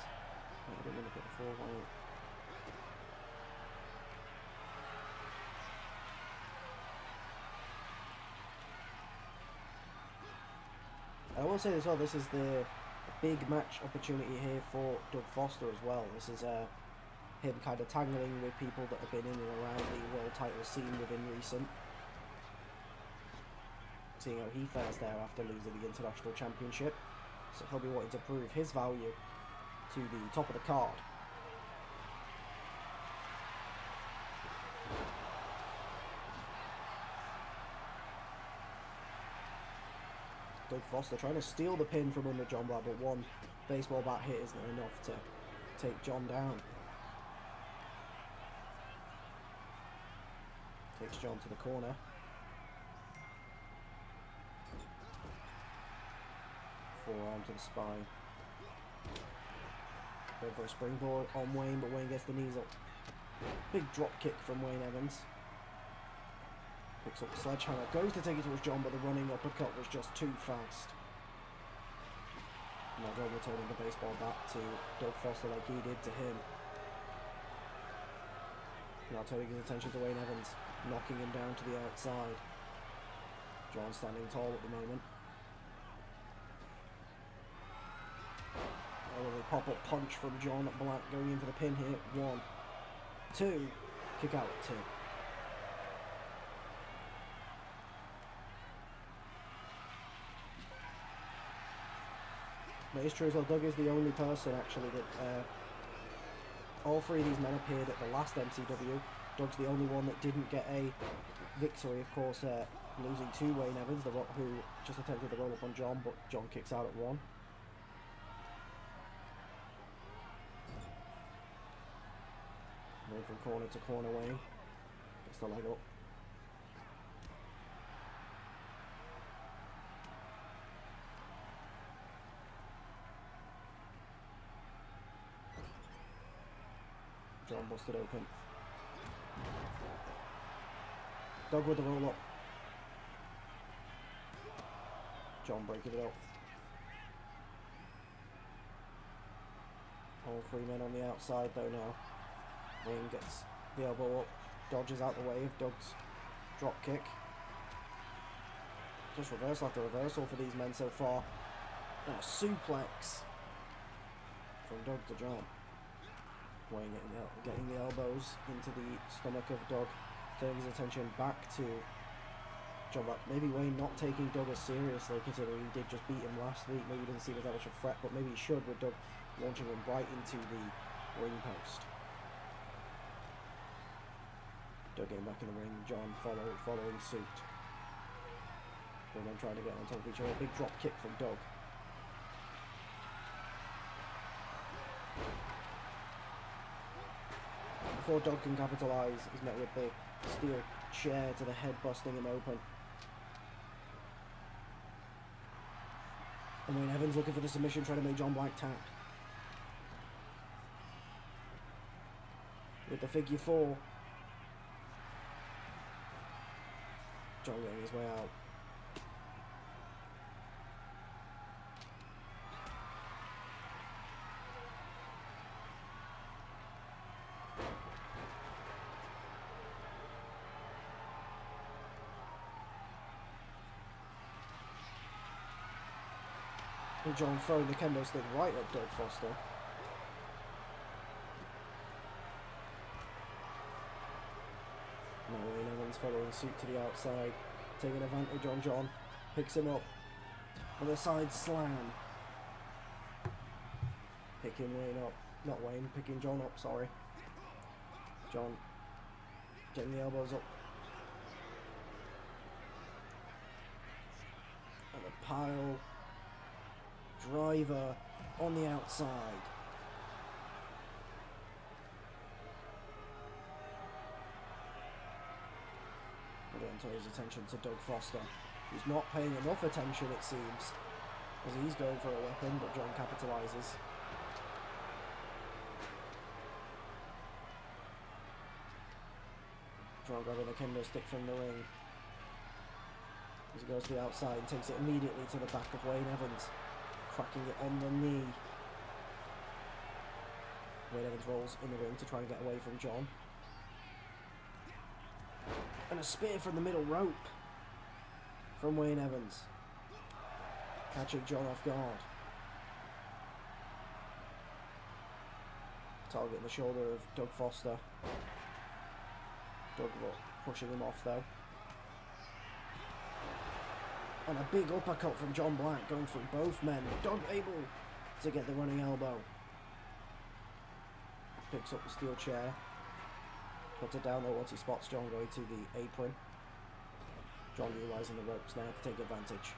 I didn't really put the 4-1. I will say as well, this is the big match opportunity here for Doug Foster as well. This is him kind of tangling with people that have been in and around the world title scene within recent. Seeing how he fares there after losing the international championship. So he'll be wanting to prove his value to the top of the card. Doug Foster trying to steal the pin from under John Black, but one baseball bat hit isn't enough to take John down. Takes John to the corner. Forearm to the spine. Go for a springboard on Wayne, but Wayne gets the knees up. Big drop kick from Wayne Evans. Picks up the sledgehammer, goes to take it towards John, but the running uppercut was just too fast. Now John returning the baseball bat to Doug Foster like he did to him. Now turning his attention to Wayne Evans, knocking him down to the outside. John standing tall at the moment. A pop-up punch from John Black going in for the pin here. 1, 2, kick out at 2. That is true as well. Doug is the only person actually that all three of these men appeared at the last MCW. Doug's the only one that didn't get a victory, of course, losing to Wayne Evans, who just attempted the roll up on John, but John kicks out at one. Moving from corner to corner, Wayne gets the leg up. John busted open. Doug with the roll up. John breaking it up. All three men on the outside though now. Wayne gets the elbow up, dodges out the way of Doug's drop kick. Just reversal after reversal for these men so far. And a suplex from Doug to John. Wayne getting the elbows into the stomach of Doug, turning his attention back to John Black. Maybe Wayne not taking Doug as seriously, considering he did just beat him last week. Maybe he didn't see him as that much of a threat, but maybe he should, with Doug launching him right into the ring post. Doug getting back in the ring, John following suit. Both men trying to get on top of each other. Big drop kick from Doug. Before Doug can capitalise, he's met with the steel chair to the head, busting him open. And Wayne Evans looking for the submission, trying to make John Black tap. With the figure four. John getting his way out. And John throwing the kendo stick right at Doug Foster. Now Wayne Evans following suit to the outside, taking advantage on John, picks him up with a side slam. Picking Wayne up, not Wayne, picking John up, sorry. John getting the elbows up. And a pile driver on the outside. Again, turns his attention to Doug Foster, who's not paying enough attention, it seems, as he's going for a weapon, but John capitalises. John grabbing the kendo stick from the ring as he goes to the outside and takes it immediately to the back of Wayne Evans, cracking it on the knee. Wayne Evans rolls in the ring to try and get away from John. And a spear from the middle rope from Wayne Evans, catching John off guard. Targeting the shoulder of Doug Foster. Doug pushing him off though. And a big uppercut from John Black going through both men. Doug able to get the running elbow. Picks up the steel chair. Puts it down though once he spots John going to the apron. John utilising the ropes now to take advantage.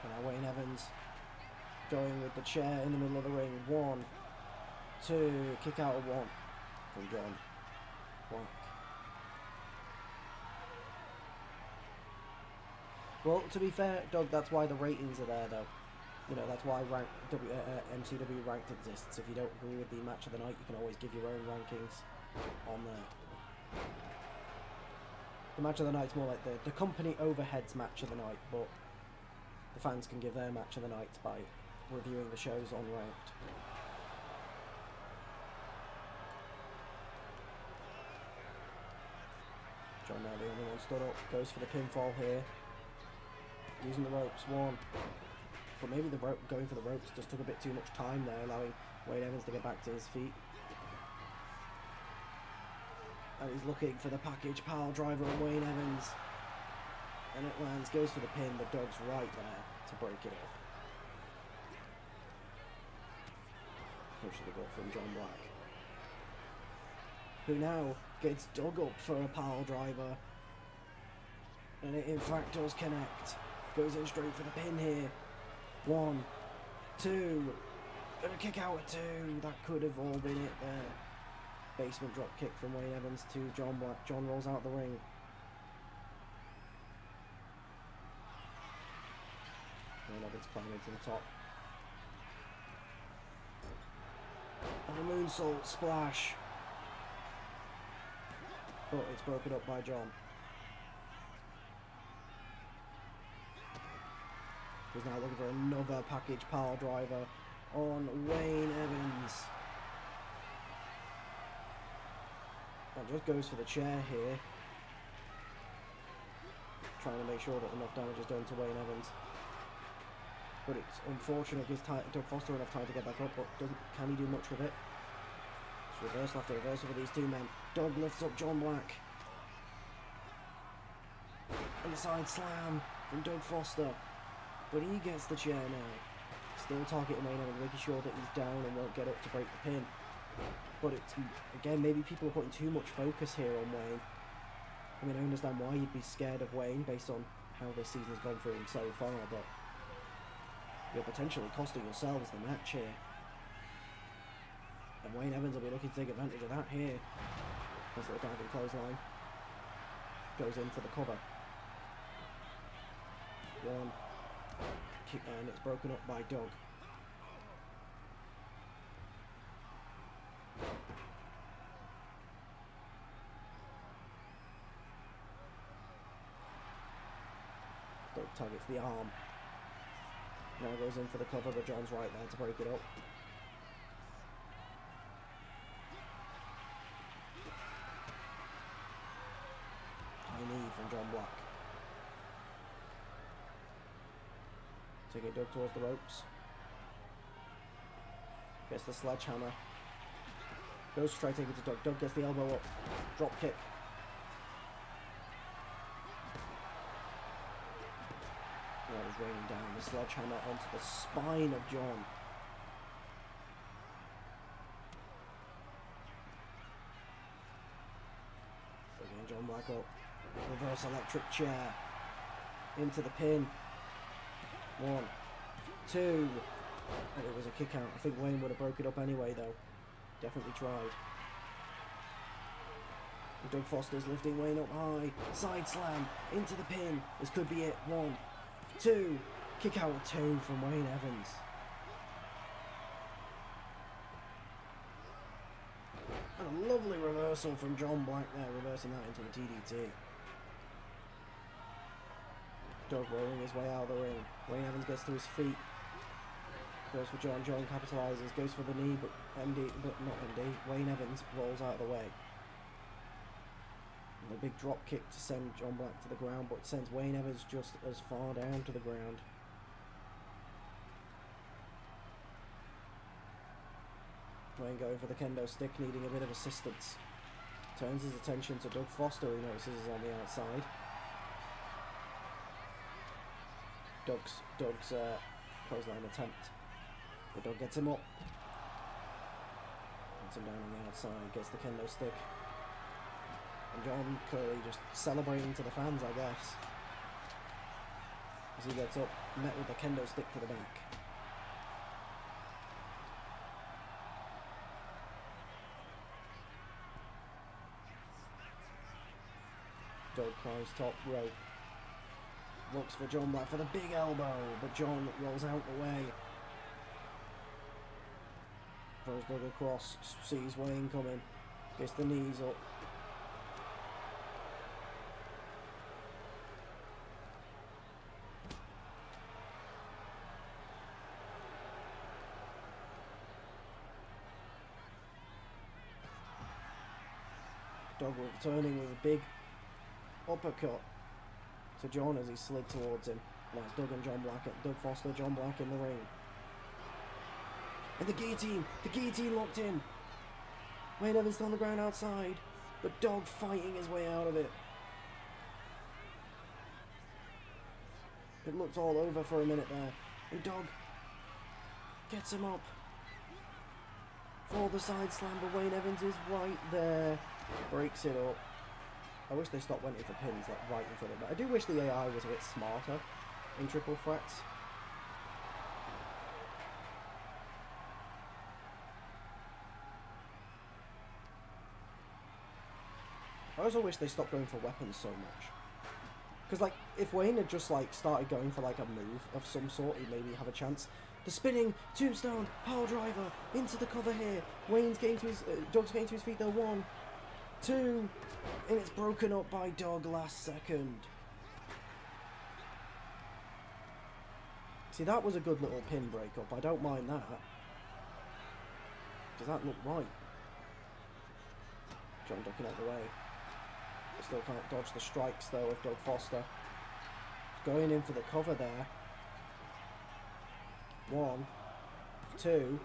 And now Wayne Evans going with the chair in the middle of the ring. 1, 2, kick out of 1 from John Black. Well, to be fair, Doug, that's why the ratings are there, though. You know, that's why MCW Ranked exists. If you don't agree with the match of the night, you can always give your own rankings on there. The match of the night's more like the company overheads match of the night, but the fans can give their match of the night by reviewing the shows on Ranked. John now the only one stood up, goes for the pinfall here. Using the ropes, 1. But maybe the going for the ropes just took a bit too much time there, allowing Wayne Evans to get back to his feet. And he's looking for the package pile driver on Wayne Evans. And it lands, goes for the pin, the Dog's right there to break it up. Push the goal from John Black, who now gets dug up for a pile driver. And it in fact does connect. Goes in straight for the pin here. 1, 2, and a kick out at 2. That could have all been it there. Basement drop kick from Wayne Evans to John Black. John rolls out the ring. Wayne Evans climbing to the top. And a moonsault splash. But it's broken up by John. He's now looking for another package pile driver on Wayne Evans. And just goes for the chair here. Trying to make sure that enough damage is done to Wayne Evans. But it's unfortunate gives Doug Foster enough time to get back up, but can he do much with it? It's reversal after reversal for these two men. Doug lifts up John Black. And a side slam from Doug Foster. But he gets the chair now. Still targeting Wayne Evans, making sure that he's down and won't get up to break the pin. But it's, again, maybe people are putting too much focus here on Wayne. I mean, I understand why you'd be scared of Wayne based on how this season's gone for him so far, but you're potentially costing yourselves the match here. And Wayne Evans will be looking to take advantage of that here. There's a little diving clothesline. Goes in for the cover. 1. Kick, and it's broken up by Doug. Doug targets the arm. Now goes in for the cover, but John's right there to break it up. High knee from John Black. Taking Doug towards the ropes. Gets the sledgehammer. Goes to try to take it to Doug. Doug gets the elbow up. Drop kick. Blood is raining down. The sledgehammer onto the spine of John. Again, John Black up. Reverse electric chair. Into the pin. 1, 2, and it was a kick out. I think Wayne would have broke it up anyway though. Definitely tried. And Doug Foster's lifting Wayne up high. Side slam into the pin. This could be it. 1, 2, kick out at 2 from Wayne Evans. And a lovely reversal from John Black there, reversing that into a DDT. Doug rolling his way out of the ring. Wayne Evans gets to his feet. Goes for John. John capitalizes. Goes for the knee, but not MD. Wayne Evans rolls out of the way. And a big drop kick to send John Black to the ground, but sends Wayne Evans just as far down to the ground. Wayne going for the kendo stick, needing a bit of assistance. Turns his attention to Doug Foster, who notices is on the outside. Doug's clothesline attempt. But Doug gets him up. Gets him down on the outside, gets the kendo stick. And John clearly just celebrating to the fans, I guess. As he gets up, met with the kendo stick to the back. Doug climbs top rope. Looks for John Black for the big elbow, but John rolls out the way. Throws Doug across, sees Wayne coming, gets the knees up. Doug returning with a big uppercut to John as he slid towards him. Now it's Doug and John Black, Doug Foster, John Black in the ring. And the guillotine locked in. Wayne Evans on the ground outside. But Dog fighting his way out of it. It looked all over for a minute there. And Dog gets him up for the side slam, but Wayne Evans is right there. Breaks it up. I wish they stopped waiting for pins like right in front of me. I do wish the AI was a bit smarter in triple threats. I also wish they stopped going for weapons so much. Because, like, if Wayne had just, like, started going for, like, a move of some sort, he'd maybe have a chance. The spinning tombstone, power driver, into the cover here. Wayne's getting to his, Dog's getting to his feet though. 1, 2, and it's broken up by Dog last second. See, that was a good little pin break-up. I don't mind that. Does that look right? John ducking out the way. Still can't dodge the strikes though of Doug Foster. Going in for the cover there. 1, 2,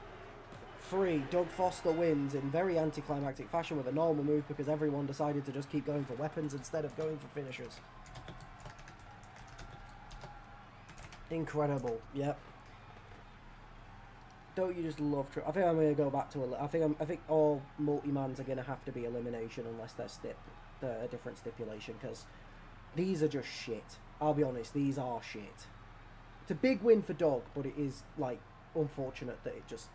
3. Doug Foster wins in very anticlimactic fashion with a normal move because everyone decided to just keep going for weapons instead of going for finishers. Incredible. Yep. Don't you just love? I think I'm going to go back to. I think all multi-mans are going to have to be elimination unless they're a different stipulation, because these are just shit. I'll be honest, these are shit. It's a big win for Dog, but it is like unfortunate that it just.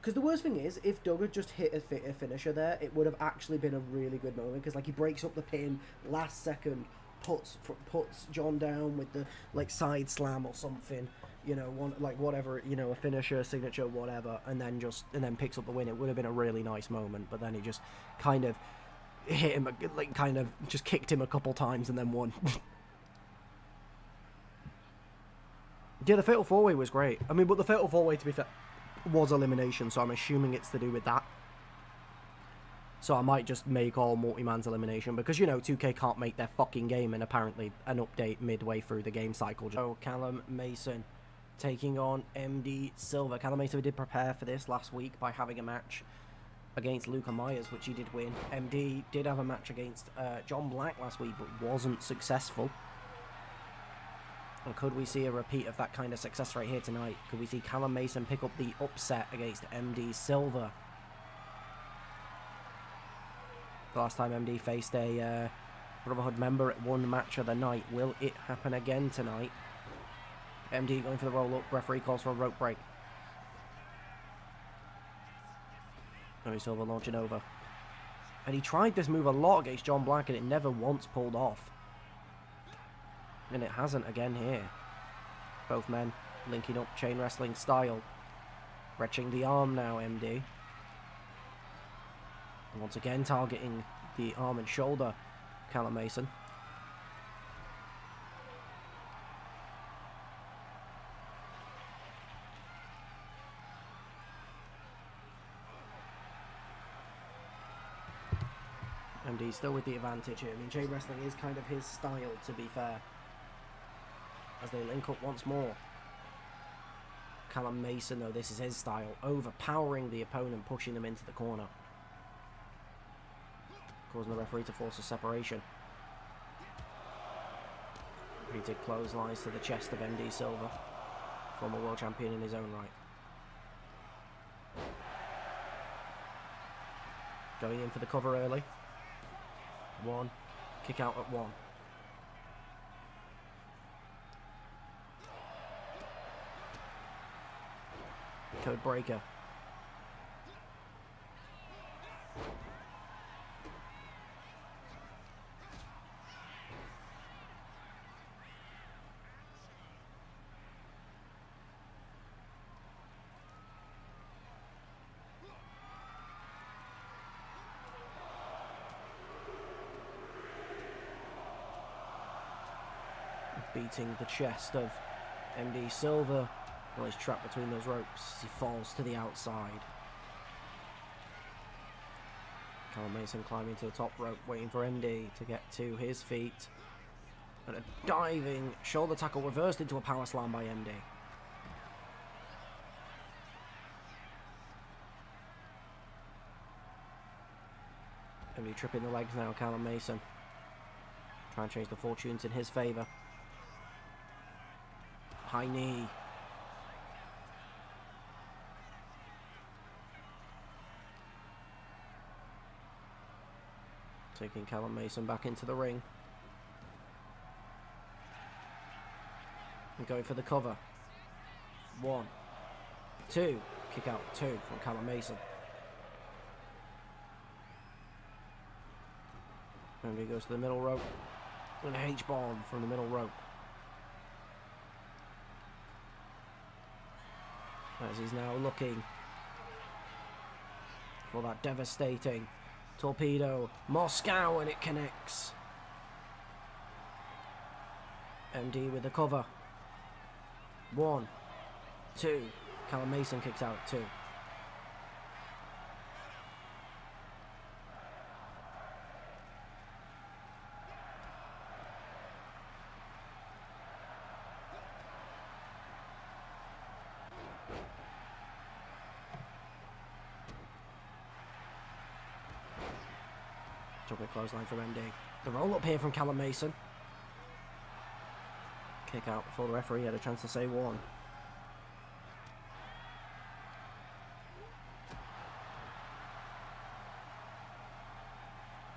Because the worst thing is, if Doug had just hit a finisher there, it would have actually been a really good moment. Because like he breaks up the pin last second. Puts John down with the like side slam or something, you know, whatever, you know, a finisher, signature, whatever, and then picks up the win. It would have been a really nice moment, but then he just kind of hit him, like kind of just kicked him a couple times and then won. Yeah, the Fatal 4-Way was great. I mean, but the Fatal 4-Way, to be fair, was elimination, so I'm assuming it's to do with that. So I might just make all multi-man's elimination because, you know, 2K can't make their fucking game and apparently an update midway through the game cycle. Oh, Callum Mason taking on MD Silver. Callum Mason did prepare for this last week by having a match against Luca Myers, which he did win. MD did have a match against John Black last week, but wasn't successful. And could we see a repeat of that kind of success right here tonight? Could we see Callum Mason pick up the upset against MD Silver? The last time MD faced a Brotherhood member at one match of the night. Will it happen again tonight? MD going for the roll-up. Referee calls for a rope break. MD Silver launching over. And he tried this move a lot against John Black and it never once pulled off. And it hasn't again here. Both men linking up chain wrestling style. Retching the arm now, MD. And once again targeting the arm and shoulder, Callum Mason. MD still with the advantage here. I mean, chain wrestling is kind of his style, to be fair. As they link up once more. Callum Mason, though, this is his style. Overpowering the opponent, pushing them into the corner. Causing the referee to force a separation. Repeated clotheslines to the chest of MD Silver. Former world champion in his own right. Going in for the cover early. 1. Kick out at 1. Code breaker. Beating the chest of MD Silver while he's trapped between those ropes. He falls to the outside. Callum Mason climbing to the top rope, waiting for MD to get to his feet. And a diving shoulder tackle reversed into a power slam by MD. Going to be tripping the legs now, Callum Mason. Try and change the fortunes in his favour. High knee. Taking Callum Mason back into the ring. And going for the cover. 1, 2. Kick out 2 from Callum Mason. And he goes to the middle rope. And a H-bomb from the middle rope. As he's now looking for that devastating torpedo. Moscow, and it connects. MD with the cover. 1, 2. Callum Mason kicks out at 2. Jumping clothesline from MD. The roll up here from Callum Mason. Kick out before the referee had a chance to say 1.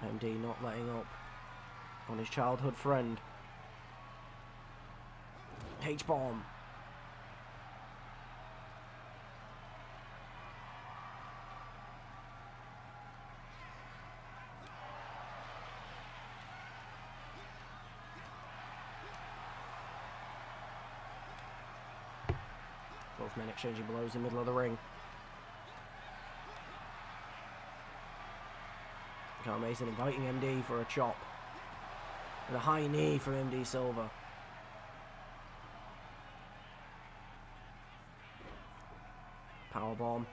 MD not letting up on his childhood friend. H-bomb. Both men exchanging blows in the middle of the ring. Callum Mason inviting MD for a chop. And a high knee from MD Silva. Powerbomb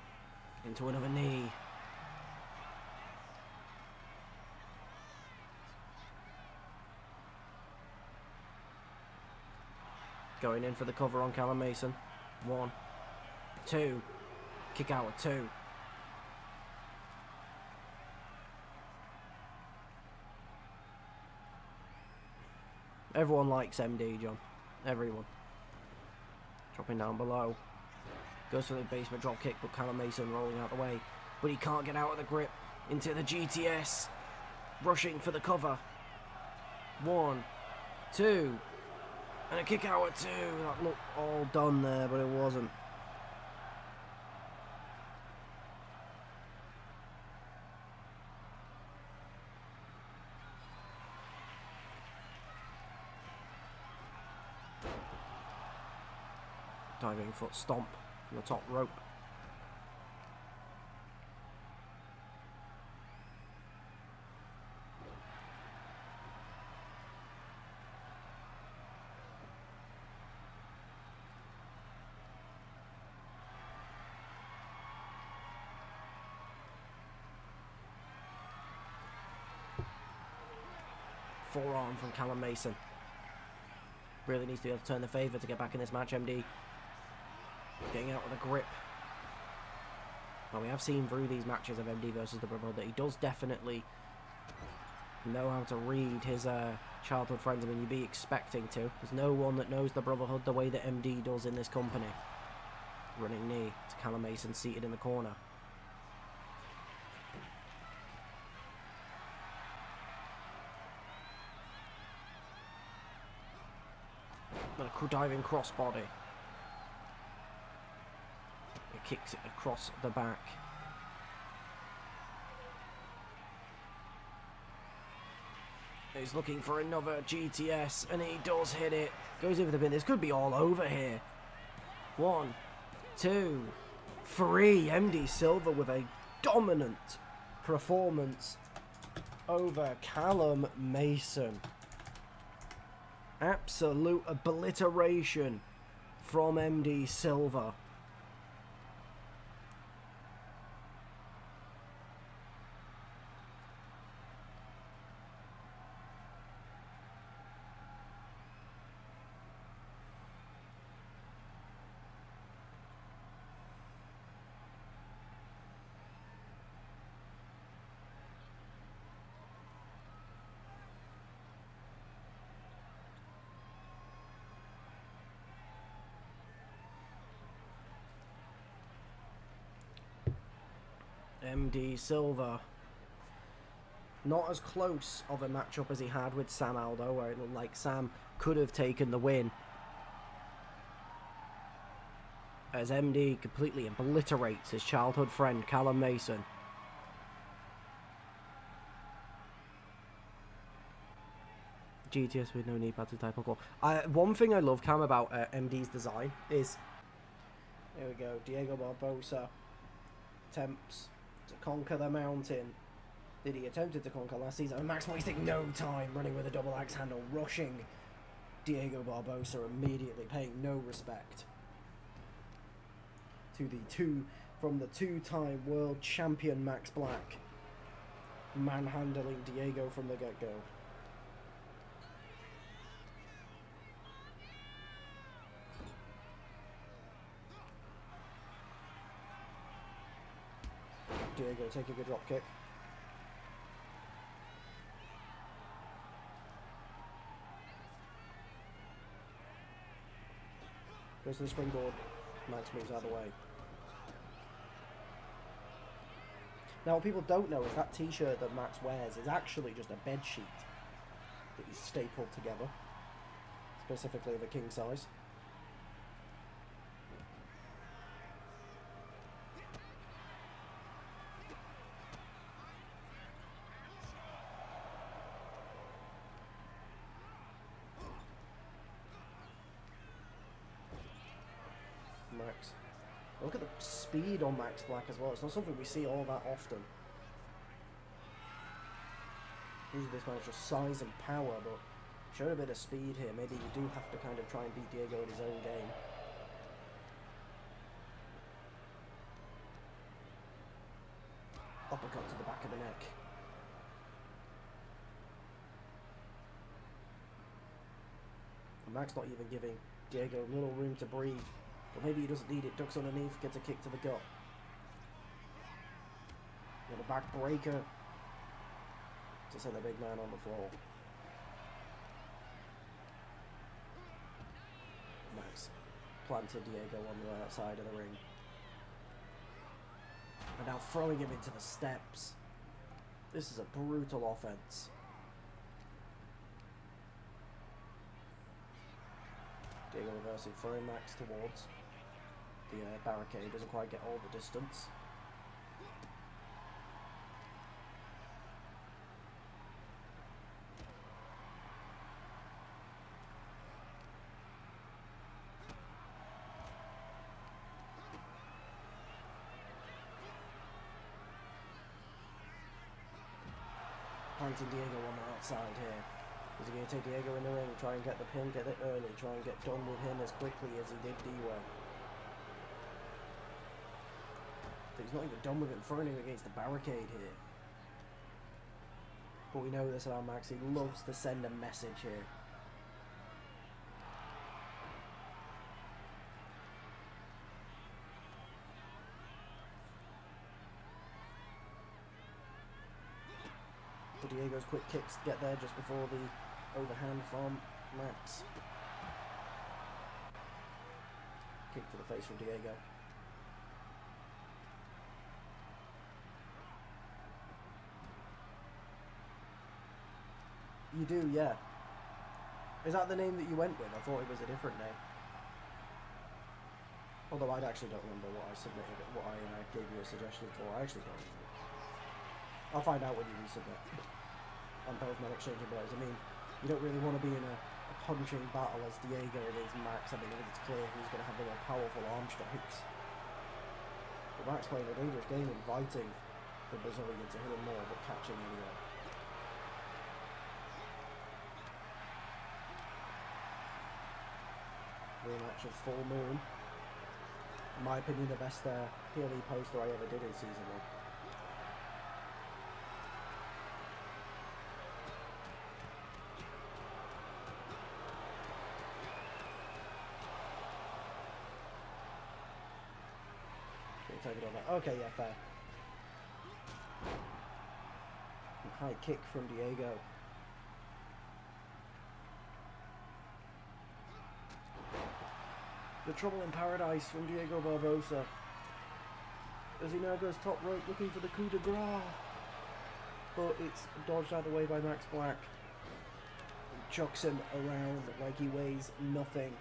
into another knee. Going in for the cover on Callum Mason. 1, 2. Kick out at 2. Everyone likes MD, John. Everyone. Dropping down below. Goes for the basement drop kick, but Callum Mason rolling out the way. But he can't get out of the grip. Into the GTS. Rushing for the cover. 1, 2. And a kick out at 2. That looked all done there, but it wasn't. Diving foot stomp from the top rope. Forearm from Callum Mason. Really needs to be able to turn the favour to get back in this match, MD. Getting out with a grip. Well, we have seen through these matches of MD versus the Brotherhood that he does definitely know how to read his childhood friends. I mean, you'd be expecting to. There's no one that knows the Brotherhood the way that MD does in this company. Running knee to Callum Mason seated in the corner. But a diving crossbody. It kicks it across the back. He's looking for another GTS, and he does hit it. Goes over the pin. This could be all over here. 1, 2, 3. MD Silva with a dominant performance over Callum Mason. Absolute obliteration from MD Silva. MD Silva. Not as close of a matchup as he had with Sam Aldo, where it looked like Sam could have taken the win. As MD completely obliterates his childhood friend, Callum Mason. GTS with no knee pad to type call. One thing I love, Cam, about MD's design is... Here we go. Diego Barbosa attempts to conquer the mountain that he attempted to conquer last season. And Max wasting no time running with a double axe handle, rushing Diego Barbosa, immediately paying no respect to the two-time world champion Max Black, manhandling Diego from the get-go. Diego taking a drop kick. Goes to the springboard. Max moves out of the way. Now, what people don't know is that t-shirt that Max wears is actually just a bed sheet that he's stapled together, specifically of a king size. Max. Look at the speed on Max Black as well. It's not something we see all that often. Usually this man is just size and power, but showed a bit of speed here. Maybe you do have to kind of try and beat Diego at his own game. Uppercut to the back of the neck. And Max not even giving Diego little room to breathe. But maybe he doesn't need it. Ducks underneath, gets a kick to the gut. And a back breaker to send the big man on the floor. Max planted Diego on the outside of the ring. And now throwing him into the steps. This is a brutal offense. Diego reversing, throwing Max towards the barricade. Doesn't quite get all the distance. Planting Diego on the outside here. Is he going to take Diego in the ring, try and get the pin, get it early, try and get done with him as quickly as he did D-Way? But he's not even done with him, throwing him against the barricade here. But we know this about Max, he loves to send a message here. But Diego's quick kicks to get there just before the overhand from Max. Kick to the face from Diego. You do, yeah. Is that the name that you went with? I thought it was a different name. Although I actually don't remember what I submitted, what I gave you a suggestion for. I actually don't remember. I'll find out when you resubmit. On both men exchanging blows. I mean, you don't really want to be in a punching battle as Diego against Max. I mean, it's clear who's going to have the more powerful arm strikes. But Max playing a dangerous game, inviting the Brazilian to hit him more, but catching anyway. Rematch of Full Moon. In my opinion, the best PLE poster I ever did in Season 1. Take it on that. Okay, yeah, fair. High kick from Diego. The Trouble in Paradise from Diego Barbosa. as he now goes top rope looking for the coup de grace. But it's dodged out of the way by Max Black. He chucks him around like he weighs nothing.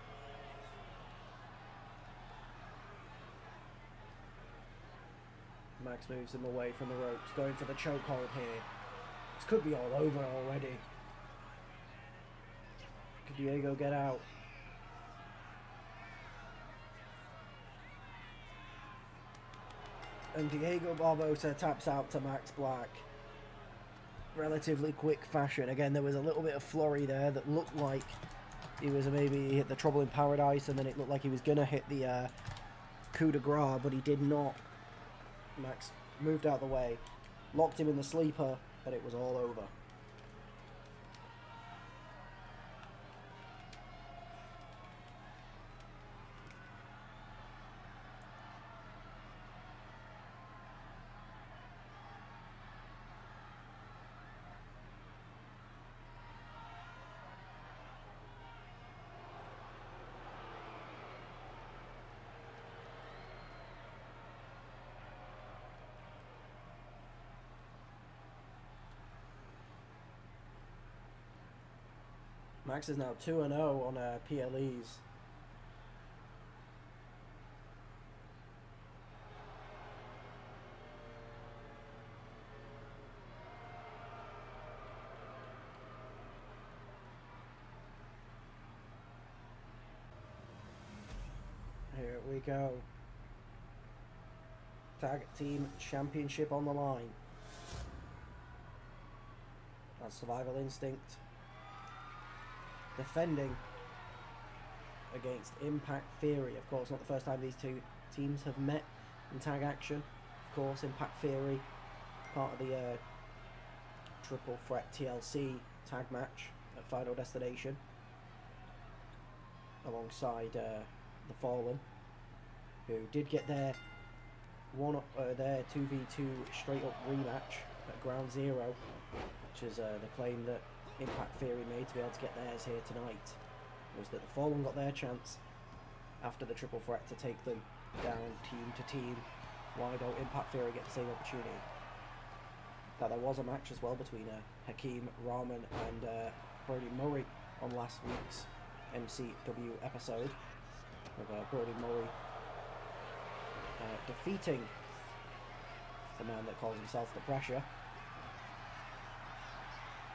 Max moves him away from the ropes, going for the chokehold here. This could be all over already. Could Diego get out? And Diego Barbosa taps out to Max Black. Relatively quick fashion. Again, there was a little bit of flurry there that looked like he was maybe hit the Trouble in Paradise, and then it looked like he was going to hit the coup de grace, but he did not. Max moved out of the way, locked him in the sleeper, and it was all over. Max is now 2-0 on PLEs. Here we go. Tag Team Championship on the line. That's Survival Instinct defending against Impact Theory. Of course, not the first time these two teams have met in tag action. Of course, Impact Theory, part of the Triple Threat TLC tag match at Final Destination, alongside the Fallen, who did get their 2v2 straight up rematch at Ground Zero, which is the claim that Impact Theory made to be able to get theirs here tonight, was that the Fallen got their chance after the Triple Threat to take them down team to team. Why don't Impact Theory get the same opportunity? Now, there was a match as well between Hakeem Rahman and Brody Murray on last week's MCW episode, with Brody Murray defeating the man that calls himself The Pressure.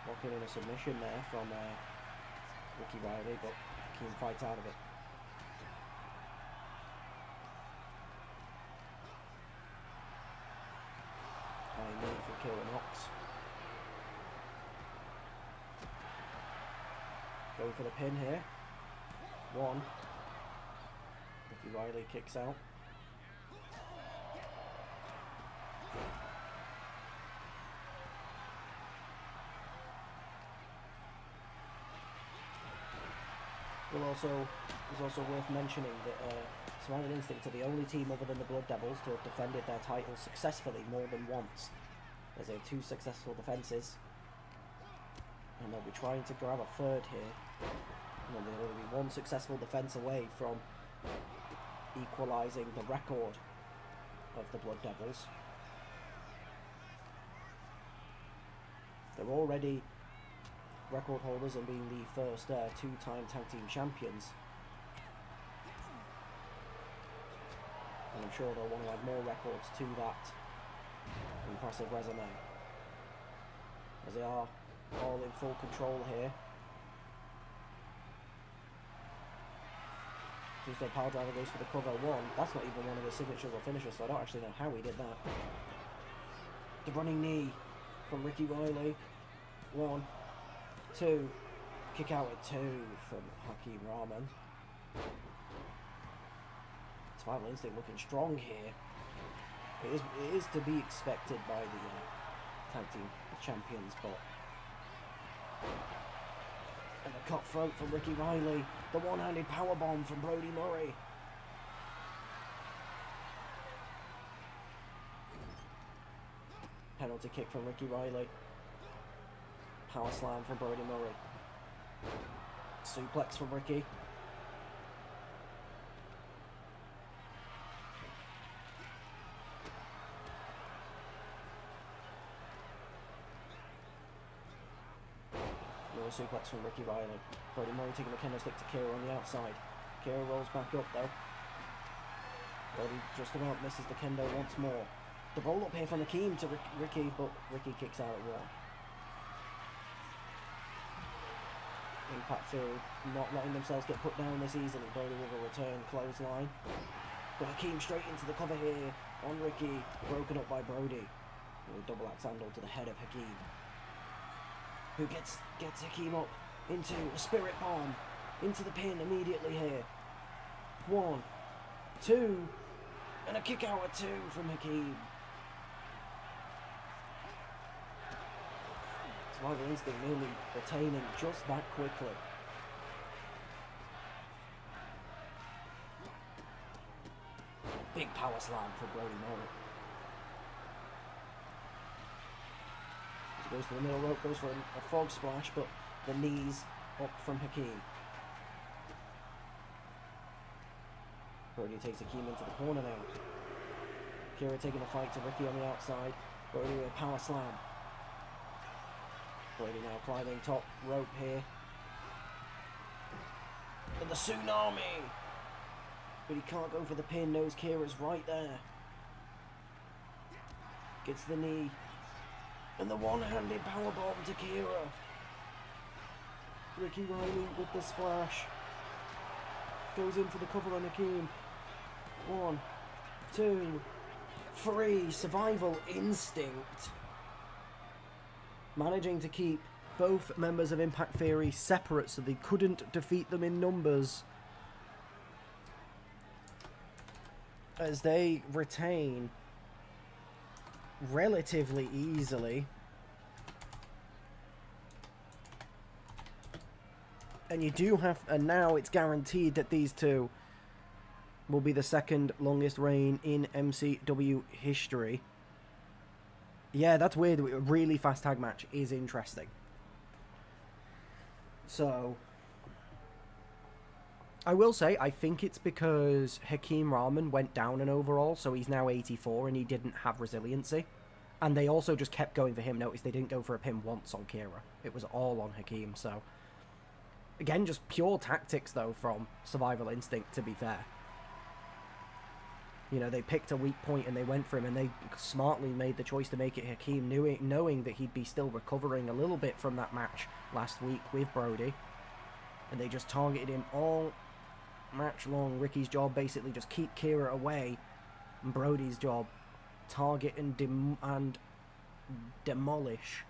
Locking in a submission there from Ricky Riley, but Hakeem fights out of it. High knee for Killer Knox. Going for the pin here. One. Ricky Riley kicks out. It's also worth mentioning that Survival Instinct are the only team other than the Blood Devils to have defended their titles successfully more than once. There's 2 successful defences, and they'll be trying to grab a third here, and then they'll only be 1 successful defence away from equalising the record of the Blood Devils. They're already record holders and being the first 2-time tag team champions, and I'm sure they'll want to add more records to that impressive resume, as they are all in full control here. Tuesday Power Driver goes for the cover. 1. That's not even one of his signatures or finishes, so I don't actually know how he did that. The running knee from Ricky Riley. 1, 2, kick out at 2 from Hakeem Rahman. Survival Instinct looking strong here. It is to be expected by the tag team champions, but and a cutthroat from Ricky Riley. The one-handed powerbomb from Brody Murray. Penalty kick from Ricky Riley. Power slam from Brody Murray. Suplex from Ricky. suplex from Ricky Riley. Brody Murray taking the kendo stick to Kira on the outside. Kira rolls back up though. Brody just about misses the kendo once more. The roll up here from Hakeem to Ricky, but Ricky kicks out at one. Impact Fury not letting themselves get put down this easily. Brody with a return clothesline. But Hakeem straight into the cover here on Ricky. Broken up by Brody. With a double axe handle to the head of Hakeem. Who gets Hakeem up into a spirit bomb. Into the pin immediately here. 1, 2, and a kick out at 2 from Hakeem. Survival Instinct nearly retaining just that quickly. Big power slam for Brody Murray. He goes to the middle rope, goes for a frog splash, but the knees up from Hakeem. Brody takes Hakeem into the corner now. Kira taking the fight to Ricky on the outside. Brody with a power slam. Brody now climbing top rope here. And the tsunami! But he can't go for the pin, knows Kira's right there. Gets the knee. And the one-handed powerbomb to Kira. Ricky Riley with the splash. Goes in for the cover on Hakeem. 1, 2, 3. Survival Instinct. Managing to keep both members of Impact Theory separate so they couldn't defeat them in numbers. As they retain relatively easily. And you do have, and now it's guaranteed that these two will be the second longest reign in MCW history. Yeah, that's weird. A really fast tag match is interesting. So, I will say, I think it's because Hakeem Rahman went down in overall, so he's now 84 and he didn't have resiliency. And they also just kept going for him. Notice they didn't go for a pin once on Kira. It was all on Hakeem, so... Again, just pure tactics, though, from Survival Instinct, to be fair. You know, they picked a weak point and they went for him, and they smartly made the choice to make it Hakeem, knowing that he'd be still recovering a little bit from that match last week with Brody. And they just targeted him all match long. Ricky's job, basically, just keep Kira away. And Brody's job, target and demolish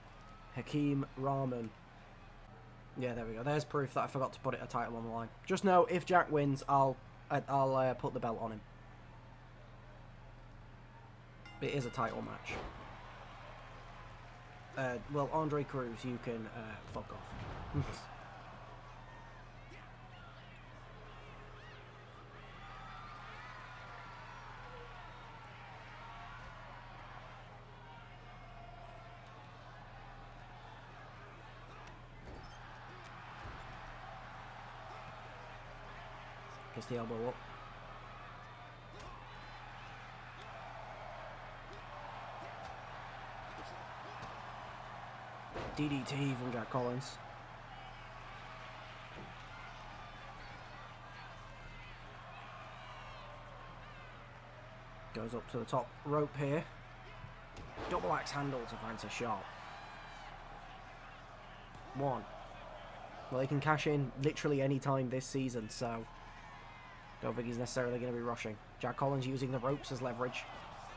Hakeem Rahman. Yeah, there we go. There's proof that I forgot to put a title on the line. Just know, if Jack wins, I'll put the belt on him. It is a title match. Well, Andre Cruz, you can fuck off. Gets the elbow up. DDT from Jack Collins. Goes up to the top rope here. Double axe handle to Francis Sharp. 1. Well, he can cash in literally any time this season, so don't think he's necessarily going to be rushing. Jack Collins using the ropes as leverage.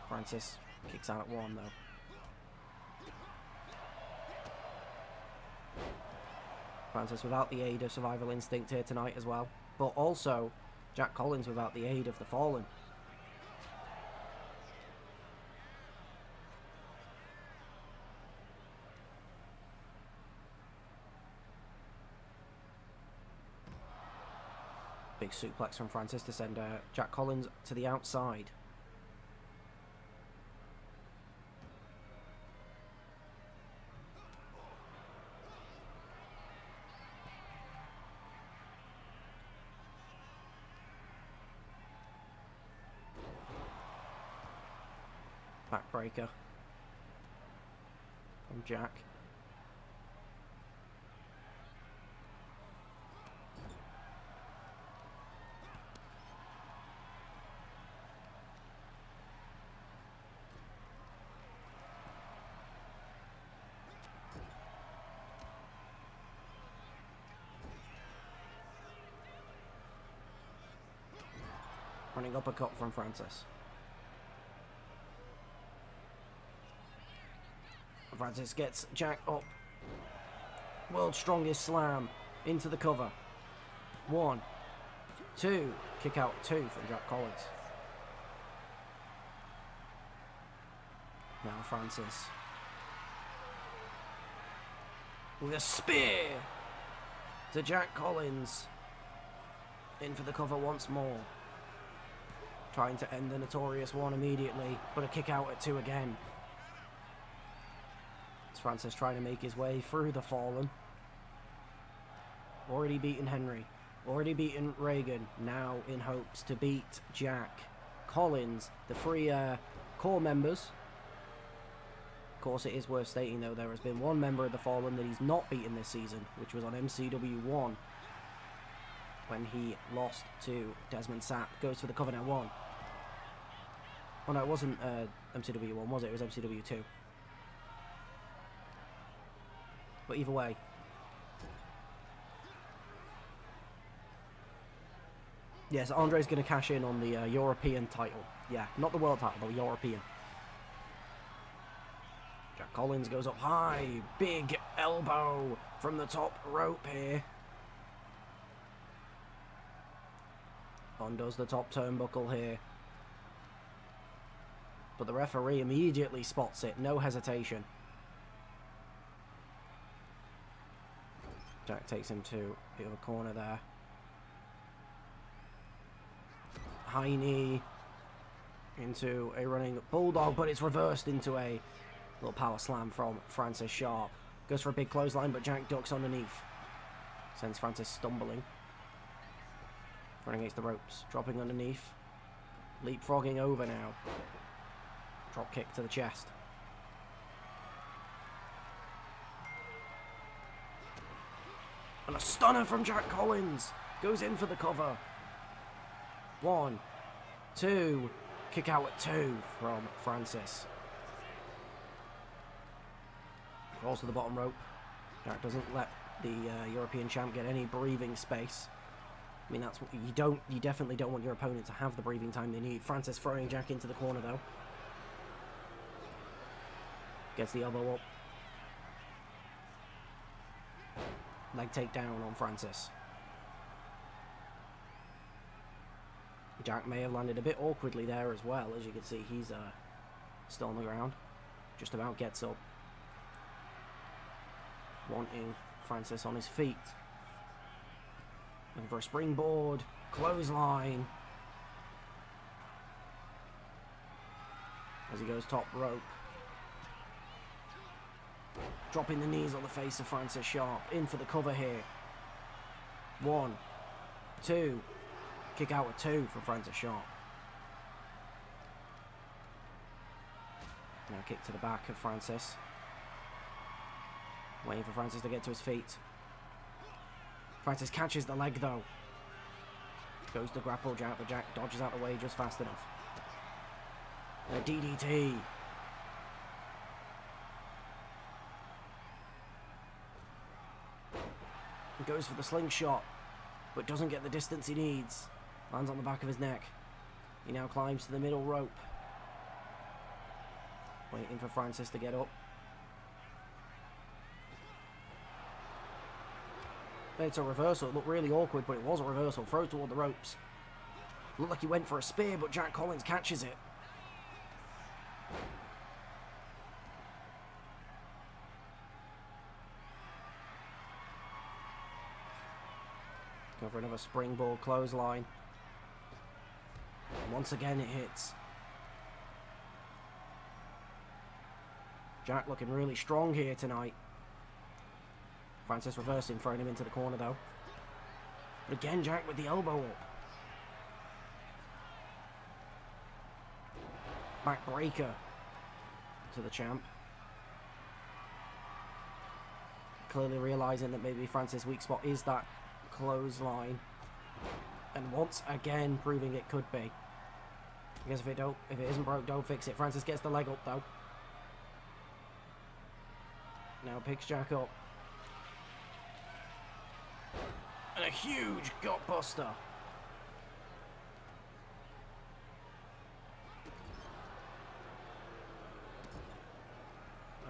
Francis kicks out at 1, though. Francis without the aid of Survival Instinct here tonight as well. But also, Jack Collins without the aid of the Fallen. Big suplex from Francis to send Jack Collins to the outside. Backbreaker from Jack. Running uppercut from Francis. Francis gets Jack up. World's strongest slam into the cover. 1, 2. Kick out 2 from Jack Collins. Now Francis. With a spear to Jack Collins. In for the cover once more. Trying to end the Notorious 1 immediately, but a kick out at 2 again. It's Francis trying to make his way through the Fallen. Already beaten Henry. Already beaten Reagan. Now in hopes to beat Jack Collins. The 3 core members. Of course, it is worth stating, though, there has been one member of the Fallen that he's not beaten this season, which was on MCW 1 when he lost to Desmond Sapp. Goes for the cover now. 1. Oh no, it wasn't MCW 1, was it? It was MCW 2. But either way. Yes, Andre's going to cash in on the European title. Yeah, not the world title, but European. Jack Collins goes up high. Big elbow from the top rope here. Undoes the top turnbuckle here. But the referee immediately spots it. No hesitation. Jack takes him to the other corner there. High knee into a running bulldog, but it's reversed into a little power slam from Francis Sharp. Goes for a big clothesline, but Jack ducks underneath. Sends Francis stumbling. Running against the ropes. Dropping underneath. Leapfrogging over now. Drop kick to the chest. And a stunner from Jack Collins. Goes in for the cover. 1, 2. Kick out at 2 from Francis. Crawls to the bottom rope. Jack doesn't let the European champ get any breathing space. I mean, that's what you definitely don't want your opponent to have the breathing time they need. Francis throwing Jack into the corner though. Gets the elbow up. Leg takedown on Francis. Jack may have landed a bit awkwardly there as well. As you can see, he's still on the ground. Just about gets up. Wanting Francis on his feet. Looking for a springboard. Clothesline. As he goes top rope. Dropping the knees on the face of Francis Sharp. In for the cover here. 1, 2. Kick out at 2 from Francis Sharp. Now kick to the back of Francis. Waiting for Francis to get to his feet. Francis catches the leg though. Goes to grapple Jack, but Jack dodges out the way just fast enough. And a DDT. He goes for the slingshot, but doesn't get the distance he needs. Lands on the back of his neck. He now climbs to the middle rope. Waiting for Francis to get up. It's a reversal. It looked really awkward, but it was a reversal. Throws toward the ropes. Looked like he went for a spear, but Jack Collins catches it. Go for another springboard clothesline. And once again it hits. Jack looking really strong here tonight. Francis reversing, throwing him into the corner though. But again, Jack with the elbow up. Backbreaker to the champ. Clearly realising that maybe Francis' weak spot is that clothesline. And once again proving it could be. I guess if it isn't broke, don't fix it. Francis gets the leg up though. Now picks Jack up. And a huge gut buster.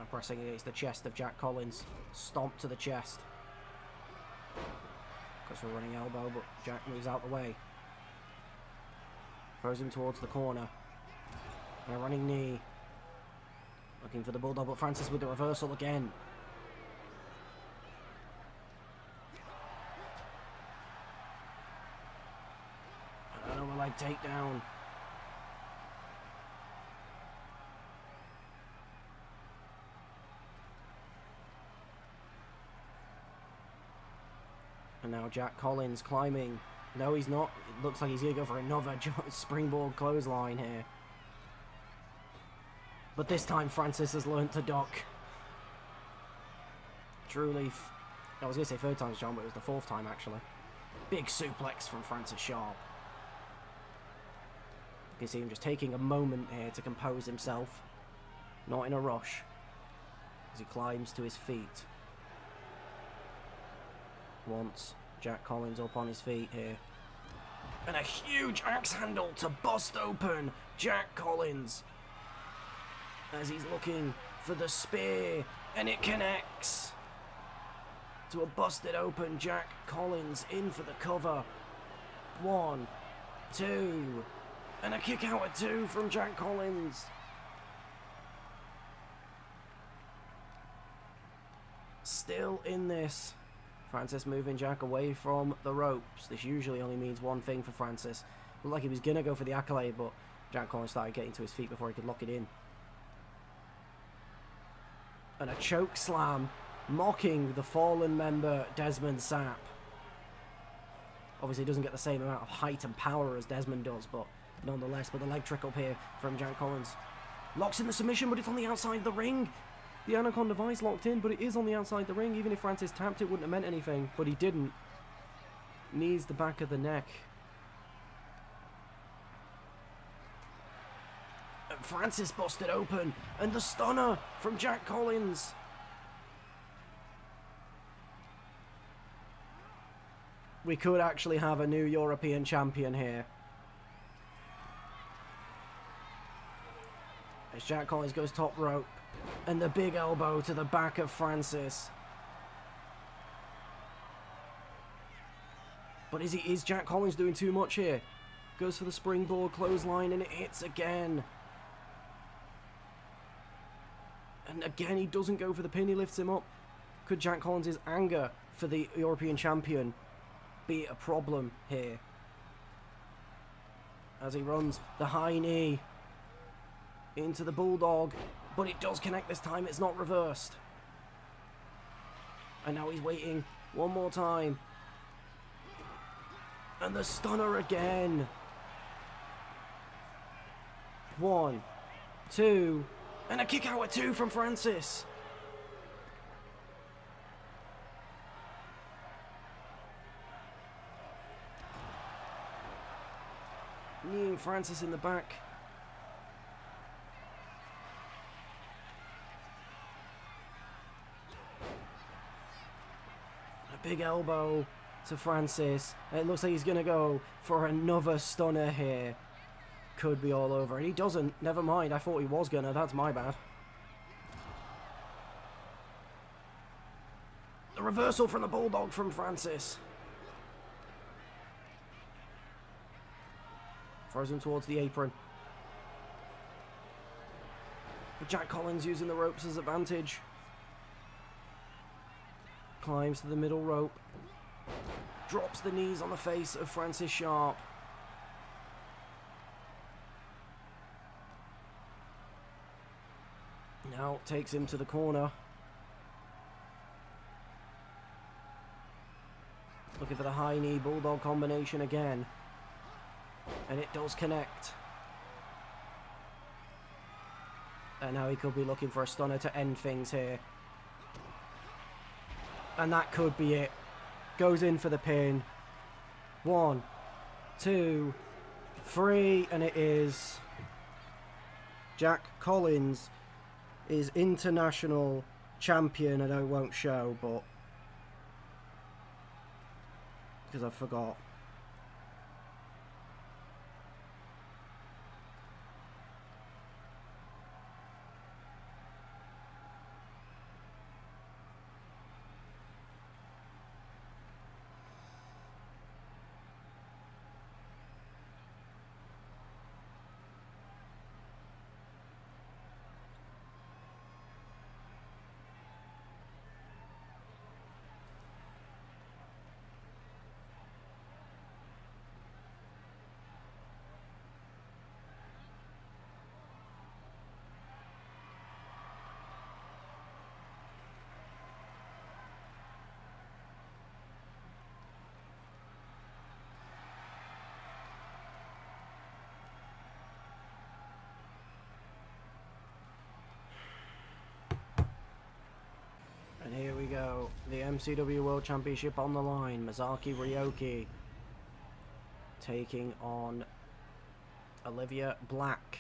pressing against the chest of Jack Collins. Stomp to the chest. Goes for a running elbow, but Jack moves out the way. Throws him towards the corner. And a running knee. Looking for the bulldog, but Francis with the reversal again. An overleg takedown. And now Jack Collins climbing. No, he's not. It looks like he's going to go for another springboard clothesline here. But this time Francis has learnt to duck. Truly, I was going to say third time's charm, but it was the fourth time actually. Big suplex from Francis Sharp. You can see him just taking a moment here to compose himself. Not in a rush. As he climbs to his feet. Once Jack Collins up on his feet here. And a huge axe handle to bust open Jack Collins. As he's looking for the spear. And it connects. To a busted open Jack Collins in for the cover. 1, 2. And a kick out at 2 from Jack Collins. Still in this. Francis moving Jack away from the ropes. This usually only means one thing for Francis. Looked like he was going to go for the accolade, but Jack Collins started getting to his feet before he could lock it in. And a choke slam, mocking the fallen member Desmond Sapp. Obviously he doesn't get the same amount of height and power as Desmond does, but nonetheless, with a leg trick up here from Jack Collins. Locks in the submission, but it's on the outside of the ring. The Anaconda Vice locked in, but it is on the outside of the ring. Even if Francis tapped, it wouldn't have meant anything, but he didn't. Knees the back of the neck. And Francis busted open, and the stunner from Jack Collins. We could actually have a new European champion here. As Jack Collins goes top rope. And the big elbow to the back of Francis. But is Jack Collins doing too much here? Goes for the springboard clothesline and it hits again. And again, he doesn't go for the pin, he lifts him up. Could Jack Collins' anger for the European champion be a problem here? As he runs the high knee into the bulldog. But it does connect this time, it's not reversed. And now he's waiting one more time. And the stunner again. 1, 2, and a kick out at 2 from Francis. Kneeing Francis in the back. Big elbow to Francis. It looks like he's going to go for another stunner here. Could be all over. He doesn't. Never mind. I thought he was going to. That's my bad. The reversal from the bulldog from Francis. Throws him towards the apron. But Jack Collins using the ropes as advantage. Climbs to the middle rope. Drops the knees on the face of Francis Sharp. Now takes him to the corner. Looking for the high knee bulldog combination again. And it does connect. And now he could be looking for a stunner to end things here. And that could be it. Goes in for the pin. 1, 2, 3, and it is. Jack Collins is international champion. I know it won't show, but because I forgot. And here we go. The MCW World Championship on the line. Masaki Ryoki taking on Olivia Black,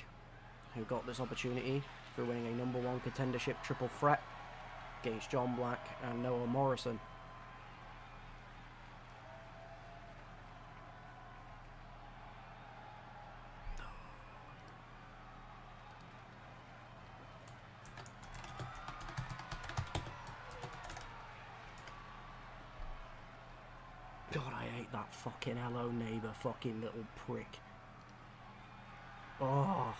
who got this opportunity through winning a #1 contendership triple threat against John Black and Noah Morrison. God, I hate that fucking hello neighbour fucking little prick. Oh.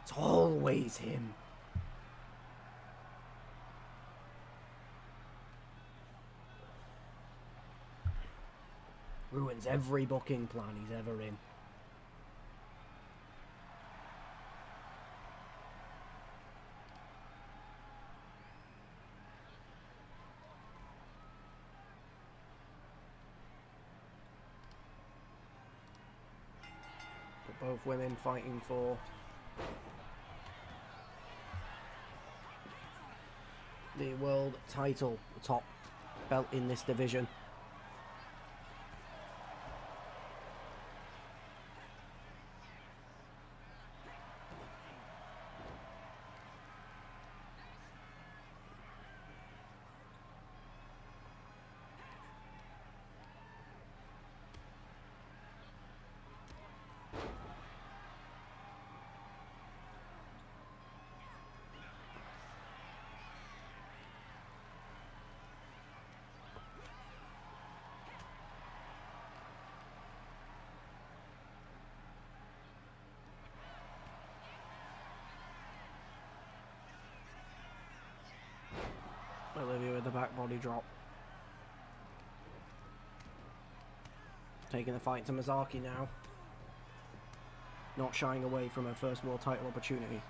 It's always him. Ruins every booking plan he's ever in. But both women fighting for the world title, the top belt in this division. Olivia with the back body drop. Taking the fight to Masaki now. Not shying away from her first world title opportunity.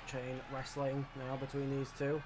Chain wrestling now between these two.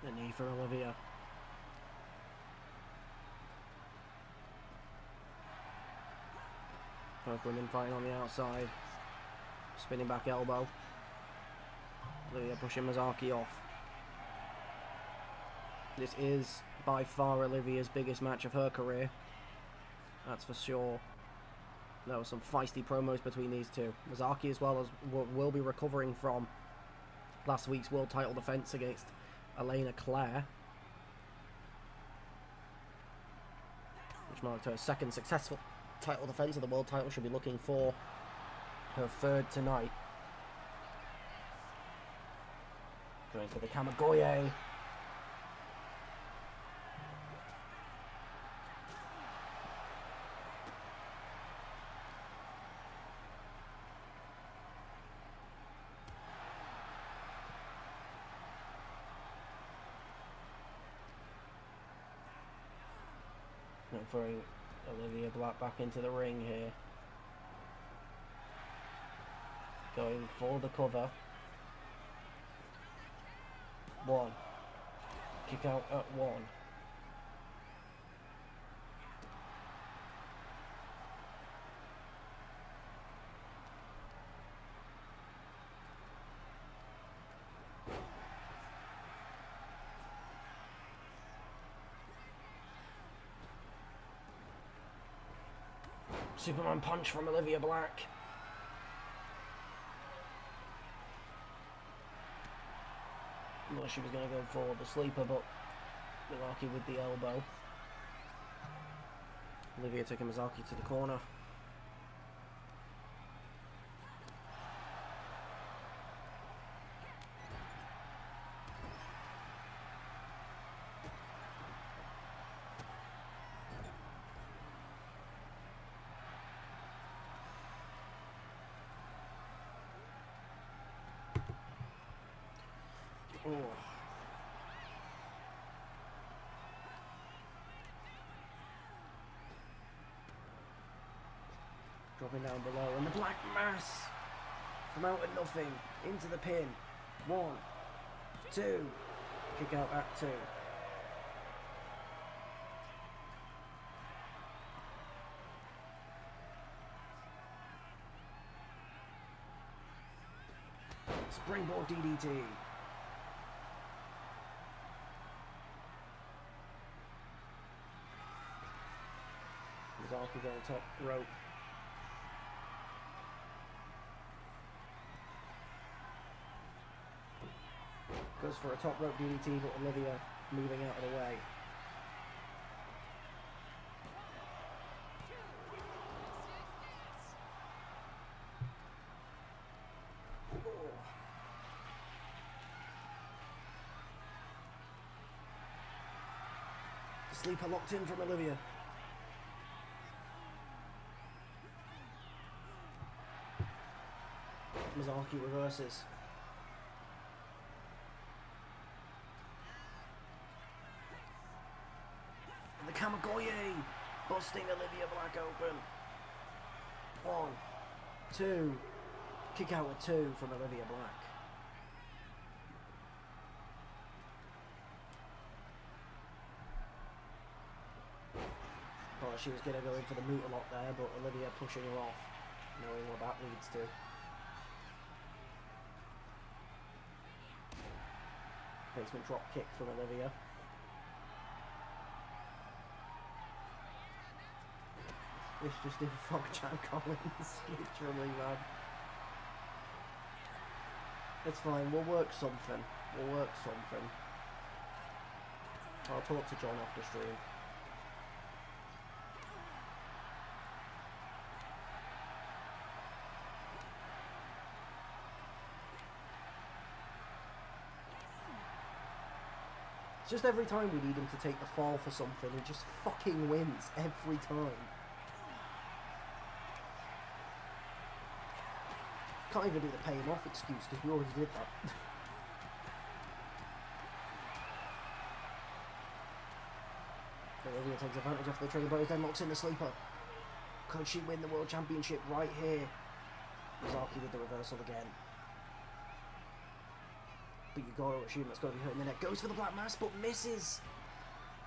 The knee for Olivia. Both women fighting on the outside. Spinning back elbow. Olivia pushing Masaki off. This is by far Olivia's biggest match of her career. That's for sure. There were some feisty promos between these two. Masaki as well as will be recovering from last week's world title defense against Elena Claire, which marked her second successful title defense of the world title. She'll be looking for her third tonight. Going for the Kamigoye. For a Olivia Black back into the ring here. Going for the cover. 1. Kick out at 1. Superman punch from Olivia Black. Well, she was going to go for the sleeper, but Mizaki with the elbow. Olivia taking Mizaki to the corner. Oh. Dropping down below, and the black mass from out of nothing into the pin. 1, 2, kick out at 2. Springboard DDT. Mizaki going top rope. Goes for a top rope DDT, but Olivia moving out of the way. Sleeper locked in from Olivia. Mizaki reverses. And the Kamagoye busting Olivia Black open. 1, 2, kick out at 2 from Olivia Black. Oh, she was going to go in for the Muta lock there, but Olivia pushing her off, knowing what that leads to. Basement drop kick from Olivia. This just did fuck Chad Collins, literally, man. It's fine, we'll work something. We'll work something. I'll talk to John after stream. It's just every time we need him to take the fall for something, he just fucking wins every time. Can't even do the pay him off excuse because we already did that. Olivia takes advantage of the trailer, but then locks in the sleeper. Could she win the World Championship right here? Mizaki with the reversal again. But you gotta assume that's gotta be hurting the neck. Goes for the black mass, but misses.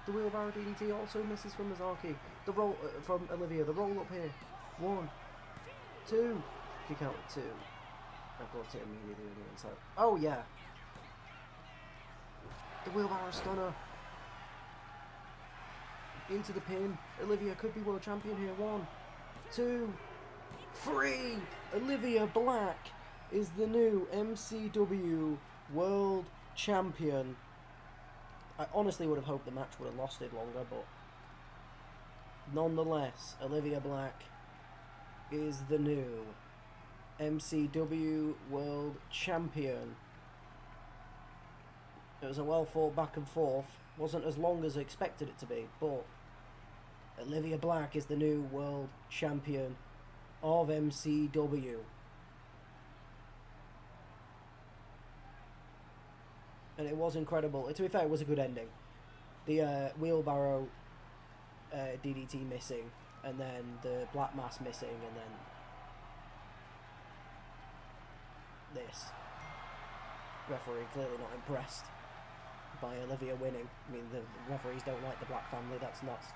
The wheelbarrow DDT also misses from Mizaki. The roll from Olivia. The roll up here. 1, 2, kick out at 2. I've got it immediately on the inside. Oh yeah. The wheelbarrow stunner. Into the pin. Olivia could be world champion here. 1, 2, 3. Olivia Black is the new MCW World Champion. I honestly would have hoped the match would have lasted longer, but nonetheless, Olivia Black is the new MCW World Champion. It was a well fought back and forth. Wasn't as long as I expected it to be, but Olivia Black is the new World Champion of MCW. And it was incredible. To be fair, it was a good ending. The wheelbarrow DDT missing and then the black mass missing, and then this. Referee clearly not impressed by Olivia winning. I mean, the referees don't like the black family, that's nuts.